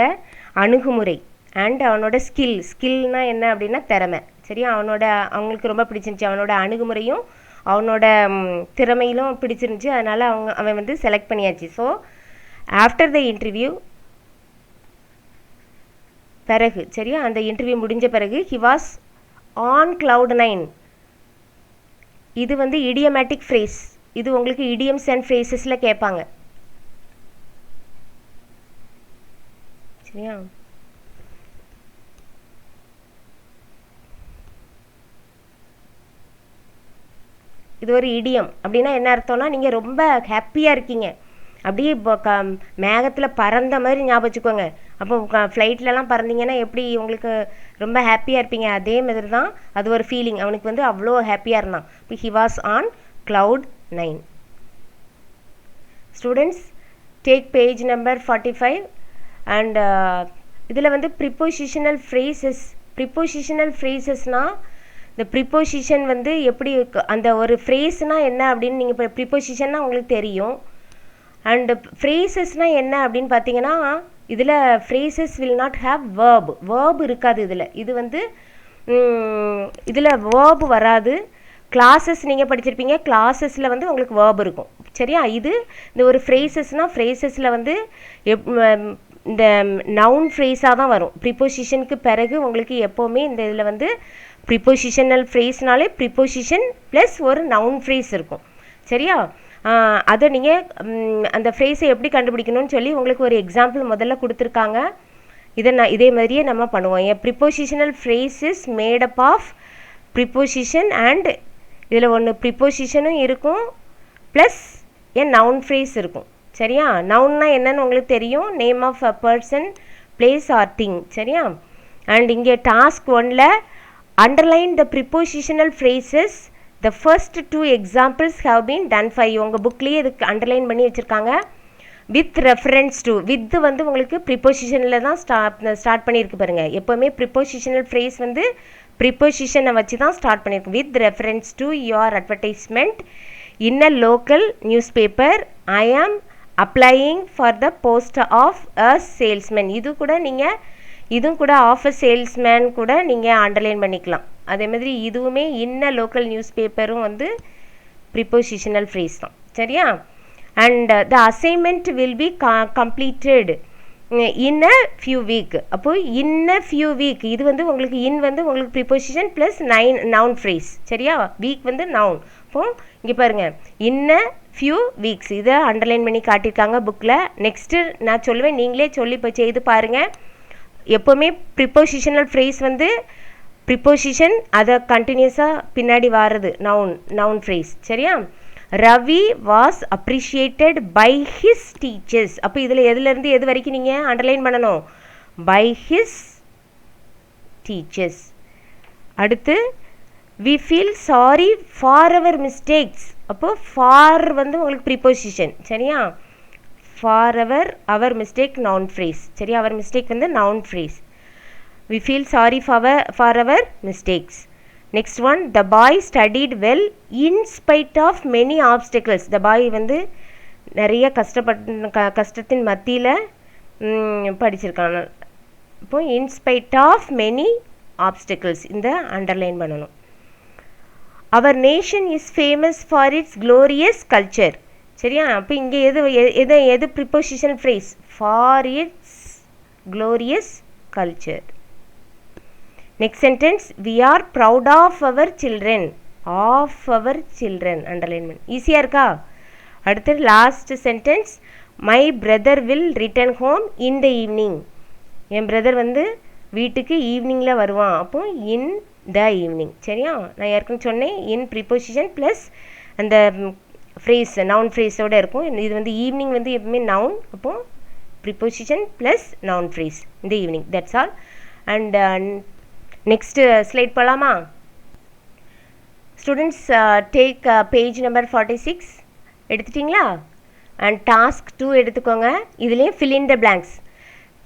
அணுகுமுறை. அண்ட் அவனோட ஸ்கில்னால் என்ன அப்படின்னா திறமை. சரியா? அவங்களுக்கு ரொம்ப பிடிச்சிருந்துச்சி. அவனோட அணுகுமுறையும் அவனோட திறமையிலும் பிடிச்சிருந்துச்சி. அதனால் அவன் வந்து செலக்ட் பண்ணியாச்சு. ஸோ ஆஃப்டர் த இன்டர்வியூ பிறகு, சரியா, அந்த இன்டர்வியூ முடிஞ்ச பிறகு ஹி வாஸ் ஆன் cloud 9. இது வந்து இடியமேட்டிக் ஃப்ரேஸ். இது உங்களுக்கு இடியம்ஸ் அண்ட் ஃப்ரேசஸில் கேட்பாங்க. சரியா? இது ஒரு இடியம். அப்படின்னா என்ன அர்த்தம்னா நீங்கள் ரொம்ப ஹாப்பியாக இருக்கீங்க, அப்படியே இப்போ மேகத்தில் பறந்த மாதிரி ஞாபகம் வச்சுக்கோங்க. அப்போ ஃப்ளைட்லலாம் பறந்தீங்கன்னா எப்படி உங்களுக்கு ரொம்ப ஹாப்பியாக இருப்பீங்க, அதே மாதிரி தான் அது ஒரு ஃபீலிங். அவனுக்கு வந்து அவ்வளோ ஹாப்பியாக இருந்தான். இப்போ he was on cloud 9. Students, take page number 45 and இதில் வந்து ப்ரிப்போசிஷனல் ஃப்ரேசஸ். ப்ரிப்போசிஷனல் ஃப்ரேசஸ்னால் இந்த ப்ரிப்போசிஷன் வந்து எப்படி அந்த ஒரு ஃப்ரேஸ்னால் என்ன அப்படின்னு நீங்கள் இப்போ ப்ரிப்போசிஷன்னா உங்களுக்கு தெரியும். அண்டு ஃப்ரேசஸ்னால் என்ன அப்படின்னு பார்த்தீங்கன்னா, இதில் phrases will not have verb இருக்காது இதில். இது வந்து இதில் வேர்ப் வராது. கிளாஸஸ் நீங்கள் படிச்சிருப்பீங்க, கிளாஸஸில் வந்து உங்களுக்கு வேர்ப் இருக்கும். சரியா? இந்த ஒரு ஃப்ரேசஸ்னால் ஃப்ரேசஸில் வந்து இந்த நவுன் ஃப்ரேஸாக தான் வரும். ப்ரிப்போசிஷனுக்கு பிறகு உங்களுக்கு எப்போவுமே இந்த இதில் வந்து ப்ரிப்போசிஷனல் ஃப்ரேஸ்னாலே ப்ரிப்போசிஷன் ப்ளஸ் ஒரு நவுன் ஃப்ரேஸ் இருக்கும். சரியா? அதை நீங்கள் அந்த ஃப்ரேஸை எப்படி கண்டுபிடிக்கணும்னு சொல்லி உங்களுக்கு ஒரு எக்ஸாம்பிள் முதல்ல கொடுத்துருக்காங்க. இதே மாதிரியே நம்ம பண்ணுவோம். A prepositional phrase is made up of preposition and இதில் ஒன்று ப்ரிப்போசிஷனும் இருக்கும் ப்ளஸ் என் நவுன் ஃப்ரேஸ் இருக்கும். சரியா? நவுன்னா என்னன்னு உங்களுக்கு தெரியும், name of a person, place or thing. சரியா? அண்ட் இங்கே டாஸ்க் 1ல் underline the prepositional phrases. The first 2 examples have been done for you. உங்கள் புக்லேயே இதுக்கு அண்டர்லைன் பண்ணி வச்சுருக்காங்க. வித் ரெஃபரன்ஸ் டு, வித் வந்து உங்களுக்கு ப்ரிப்போசிஷனில் தான் ஸ்டார்ட் பண்ணியிருக்கு பாருங்கள். எப்போவுமே ப்ரிப்போசிஷனல் ஃப்ரேஸ் வந்து ப்ரிப்போசிஷனை வச்சு தான் ஸ்டார்ட் பண்ணியிருக்கு. With reference to your advertisement in a local newspaper, I am applying for the post of a salesman. இதுவும் கூட ஆஃப் அ சேல்ஸ்மேன் கூட நீங்கள் அண்டர்லைன் பண்ணிக்கலாம். அதே மாதிரி இதுவுமே இன்ன லோக்கல் நியூஸ் பேப்பரும் வந்து ப்ரிப்போசிஷனல் ஃப்ரேஸ் தான். சரியா? And the assignment will be completed in a few week. அப்போது இன் அ ஃபியூ வீக் இது வந்து உங்களுக்கு வந்து உங்களுக்கு ப்ரிப்போசிஷன் ப்ளஸ் நவுன் ஃப்ரேஸ். சரியா? வீக் வந்து நவுன். அப்போது இங்கே பாருங்கள், இன் அ ஃபியூ வீக்ஸ் இதை அண்டர்லைன் பண்ணி காட்டியிருக்காங்க புக்கில். நெக்ஸ்ட்டு நான் சொல்லுவேன், நீங்களே சொல்லி இப்போ செய்து பாருங்கள். எப்போவுமே ப்ரிப்போசிஷனல் ஃப்ரேஸ் வந்து ப்ரிப்போசிஷன் அதை கண்டினியூஸாக பின்னாடி வாரது நவுன் ஃப்ரேஸ். சரியா? Ravi was appreciated by his teachers. அப்போ இதில் எதுலேருந்து எது வரைக்கும் நீங்கள் அண்டர்லைன் பண்ணணும்? By his teachers. அடுத்து we feel sorry for our mistakes. அப்போது ஃபார் வந்து உங்களுக்கு ப்ரிப்போசிஷன். சரியா? For our mistake noun phrase. சரியா? அவர் மிஸ்டேக் வந்து noun phrase. We feel sorry for our mistakes. Next one, the boy studied well in spite of many obstacles. The boy வந்து நிறைய கஷ்டத்தின் மத்தியில் படிச்சிருக்காங்க. இப்போ in spite of many obstacles இந்த underline பண்ணணும். Our nation is famous for its glorious culture. சரியா? அப்போ இங்கே எது preposition phrase? For its glorious culture. Next sentence, we are proud of our children. Of our children underline. ஈஸியாக இருக்கா? அடுத்து last sentence, my brother will return home in the evening. N brother வந்து வீட்டுக்கு ஈவினிங்கில் வருவான். அப்போ இன் த ஈவினிங். சரியா? நான் ஏற்கனவே சொன்னேன், இன் ப்ரிப்போசிஷன் ப்ளஸ் அந்த ஃப்ரேஸ் நவுன் ஃப்ரேஸோடு இருக்கும். இது வந்து ஈவினிங் வந்து எப்பவுமே நவுன். அப்போது ப்ரிப்போசிஷன் ப்ளஸ் நவுன் ஃப்ரேஸ் இந்த evening. That's all. And next slide போகலாமா? ஸ்டூடெண்ட்ஸ், டேக் பேஜ் நம்பர் 46 எடுத்துட்டிங்களா? அண்ட் டாஸ்க் 2 எடுத்துக்கோங்க. இதுலேயும் fill in the blanks.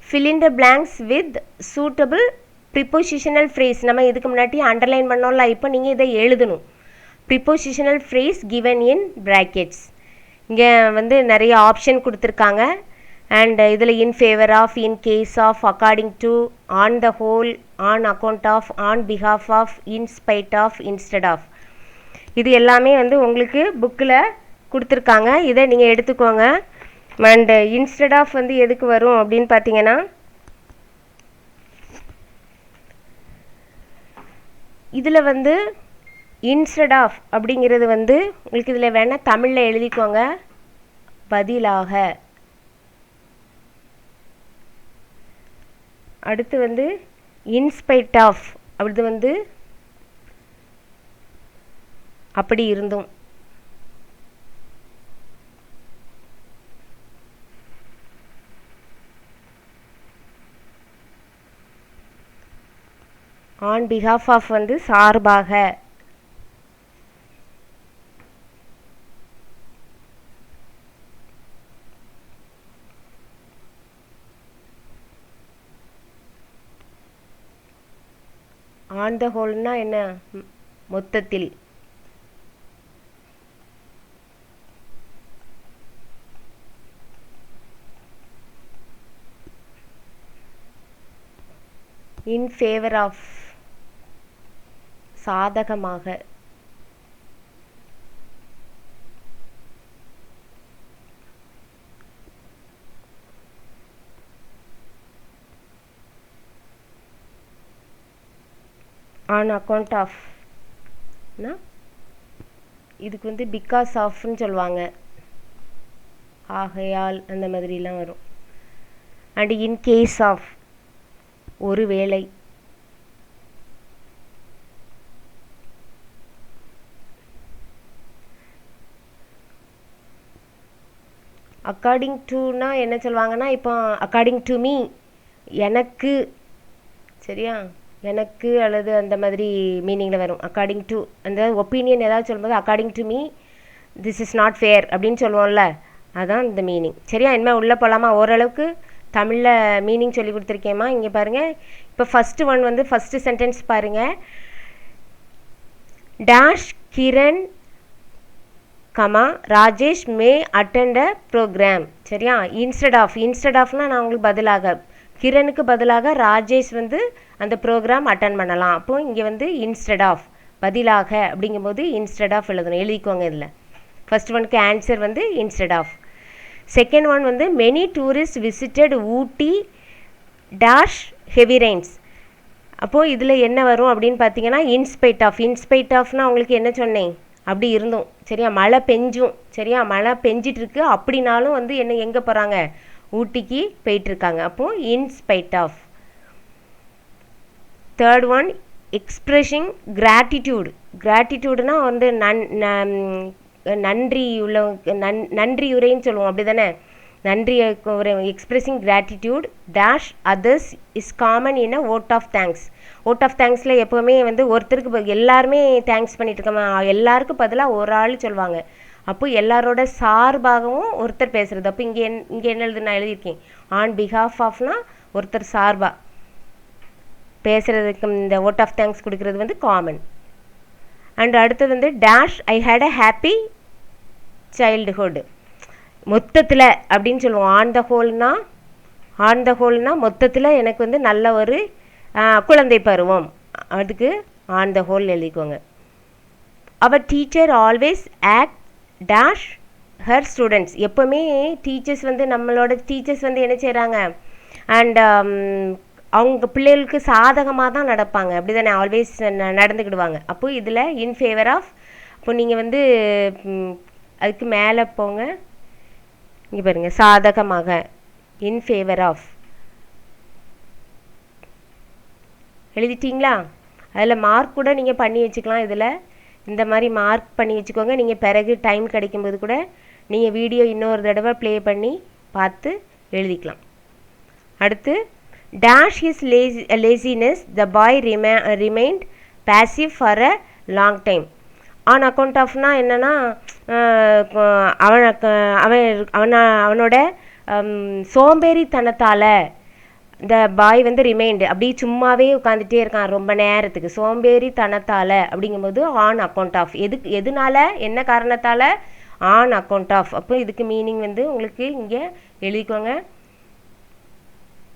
Fill in the blanks with suitable prepositional phrase. நம்ம இதுக்கு முன்னாடி அண்டர்லைன் பண்ணோம்ல, இப்போ நீங்கள் இதை எழுதணும். prepositional phrase given in brackets. இங்கே வந்து நிறைய ஆப்ஷன் கொடுத்துருக்காங்க. அண்ட் இதில் in favour of, in case of, according to, on the whole, on account of, on behalf of, in spite of, instead of, இது எல்லாமே வந்து உங்களுக்கு புக்கில் கொடுத்துருக்காங்க. இதை நீங்கள் எடுத்துக்கோங்க. அண்ட் இன்ஸ்டெட் ஆஃப் வந்து எதுக்கு வரும் அப்படின்னு பார்த்தீங்கன்னா, இதில் வந்து இன்ஸ்டெட் ஆஃப் அப்படிங்கிறது வந்து உங்களுக்கு இதில் வேணால் தமிழில் எழுதிக்கோங்க, பதிலாக. அடுத்து வந்து இன்ஸ்பைட் ஆஃப், அப்படி வந்து அப்படி இருந்தும் ஆன் பிஹாஃப் ஆஃப் வந்து சார்பாக. ஆன் த ஹோல்னா என்ன? மொத்தத்தில். இன் ஃபேவர் ஆஃப் சாதகமாக. ஆன் அக்கௌண்ட் ஆஃப் இதுக்கு வந்து பிகாஸ் ஆஃப்னு சொல்லுவாங்க, ஆகையால் அந்த மாதிரிலாம் வரும். அண்ட் இன் கேஸ் ஆஃப் ஒருவேளை. அக்கார்டிங் டுனா என்ன சொல்லுவாங்கன்னா, இப்போ அக்கார்டிங் டு மீ எனக்கு, சரியா, எனக்கு அல்லது அந்த மாதிரி மீனிங்கில் வரும். அக்கார்டிங் டு அந்த ஒப்பீனியன் ஏதாவது சொல்லும்போது according to me this is not fair அப்படின்னு சொல்லுவோம்ல, அதுதான் இந்த மீனிங். சரியா, இனிமேல் உள்ளே போகலாமா? ஓரளவுக்கு தமிழில் மீனிங் சொல்லி கொடுத்துருக்கேம்மா. இங்கே பாருங்கள், இப்போ ஃபஸ்ட்டு ஒன் வந்து ஃபஸ்ட்டு சென்டென்ஸ் பாருங்கள். டேஷ் கிரண் கமா ராஜேஷ் மே அட்டெண்ட் அ ப்ரோக்ராம். சரியா, இன்ஸ்டெட் ஆஃப்னா நான் உங்களுக்கு பதிலாக, கிரணுக்கு பதிலாக ராஜேஷ் வந்து அந்த ப்ரோக்ராம் அட்டன் பண்ணலாம். அப்போது இங்கே வந்து இன்ஸ்டெட் ஆஃப் பதிலாக அப்படிங்கும்போது இன்ஸ்டெட் ஆஃப் எழுதணும். எழுதிக்கோங்க. இதில் ஃபஸ்ட் ஒனுக்கு ஆன்சர் வந்து இன்ஸ்டெட் ஆஃப். செகண்ட் ஒன் வந்து மெனி டூரிஸ்ட் விசிட்டட் ஊட்டி டேஷ் ஹெவி ரெயின்ஸ். அப்போது இதில் என்ன வரும் அப்படின்னு பார்த்தீங்கன்னா, இன்ஸ்பைட் ஆஃப்னா உங்களுக்கு என்ன சொன்னேன், அப்படி இருந்தோம். சரியா, மழை பெஞ்சும். சரியா, மழை பெஞ்சிட்ருக்கு அப்படின்னாலும் வந்து என்ன எங்கே போகிறாங்க, ஊட்டிக்கு போயிட்டுருக்காங்க. அப்போது in spite of. Third one expressing கிராட்டிடியூடுனா வந்து நன்றி உள்ள நன்றியுரைன்னு சொல்லுவோம், அப்படி தானே? நன்றி expressing gratitude dash others is common in a vote of thanks. வோட் ஆஃப் தேங்க்ஸில் எப்போவுமே வந்து ஒருத்தருக்கு எல்லாருமே தேங்க்ஸ் பண்ணிட்டு இருக்கோமா, எல்லாருக்கும் பதிலாக ஒரு ஆள் சொல்லுவாங்க. அப்போ எல்லாரோட சார்பாகவும் ஒருத்தர் பேசுகிறது. அப்போ இங்கே என்ன எழுது, நான் எழுதியிருக்கேன் ஆன் பிஹாஃப் ஆஃப்னா ஒருத்தர் சார்பாக பேசுகிறதுக்கு இந்த வோட் ஆஃப் தேங்க்ஸ் கொடுக்குறது வந்து காமன். அண்ட் அடுத்தது வந்து dash I had a happy childhood. மொத்தத்தில் அப்படின்னு சொல்லுவோம். ஆன் த ஹோல்னா மொத்தத்தில் எனக்கு வந்து நல்ல ஒரு குழந்தை பருவம். அதுக்கு ஆன் த ஹோல் எழுதிக்கோங்க. Our teacher always act dash her students. எப்போவுமே டீச்சர்ஸ் வந்து நம்மளோட டீச்சர்ஸ் வந்து என்ன செய்கிறாங்க, அண்ட் அவங்க பிள்ளைகளுக்கு சாதகமாக தான் நடப்பாங்க, அப்படி தானே? ஆல்வேஸ் நடந்துக்கிடுவாங்க. அப்போ இதில் இன் ஃபேவர் ஆஃப். இப்போ நீங்கள் வந்து அதுக்கு மேலே போங்க, இங்கே பாருங்கள், சாதகமாக இன் ஃபேவர் ஆஃப் எழுதிட்டிங்களா? அதில் மார்க் கூட நீங்கள் பண்ணி வச்சுக்கலாம். இதில் இந்த மாதிரி மார்க் பண்ணி வச்சுக்கோங்க. நீங்கள் பிறகு டைம் கிடைக்கும்போது கூட நீங்கள் வீடியோ இன்னொரு தடவை ப்ளே பண்ணி பார்த்து எழுதிக்கலாம். அடுத்து dash his laziness the boy remained passive for a long time. On account ஆஃப்னா என்னென்னா, அவனோட சோம்பேறித்தனத்தால் இந்த பாய் வந்து ரிமைண்ட் அப்படி சும்மாவே உட்காந்துட்டே இருக்கான் ரொம்ப நேரத்துக்கு, சோம்பேறித்தனத்தால் அப்படிங்கும்போது ஆன் அக்கௌண்ட் ஆஃப். எதுனால, என்ன காரணத்தால், ஆன் அக்கௌண்ட் ஆஃப். அப்போ இதுக்கு மீனிங் வந்து உங்களுக்கு இங்கே எழுதிக்கோங்க,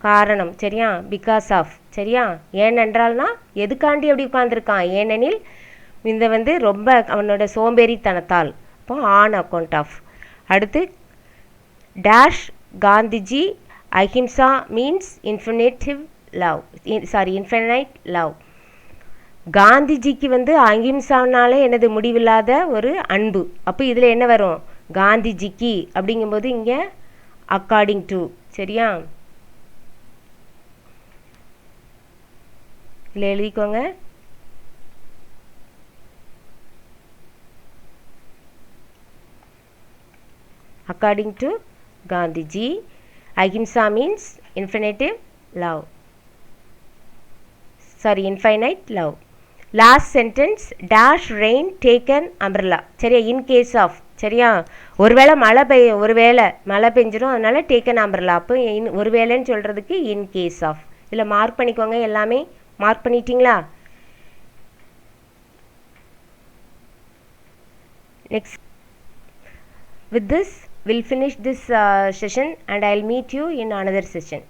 காரணம். சரியா, பிகாஸ் ஆஃப். சரியா, ஏனென்றால்னா எதுக்காண்டி அப்படி உட்காந்துருக்கான், ஏனெனில் இந்த வந்து ரொம்ப அவனோட சோம்பேறித்தனத்தால். அப்போ ஆன் அக்கௌண்ட் ஆஃப். அடுத்து டேஷ் காந்திஜி அஹிம்சா மீன்ஸ் இன்ஃபினைட் லவ். காந்திஜிக்கு வந்து அஹிம்சானாலே எனது முடிவில்லாத ஒரு அன்பு. அப்போ இதில் என்ன வரும், காந்திஜிக்கு அப்படிங்கும்போது இங்கே அக்கார்டிங் டு. சரியா, இதில் எழுதிக்கோங்க. According to Gandhiji Ahimsa means infinitive love. Sorry infinite love. Last sentence dash rain taken அம்ப்ரலா. சரியா, இன் கேஸ் ஆஃப். சரியா, ஒருவேளை மழை பெஞ்சிரும், அதனால டேக்கன் அம்ப்ரலா. அப்போ ஒருவேளைன்னு சொல்கிறதுக்கு இன் கேஸ் ஆஃப். இதில் மார்க் பண்ணிக்கோங்க, எல்லாமே மார்க் பண்ணிட்டீங்களா? Next, with this we'll finish this session and I'll meet you in another session.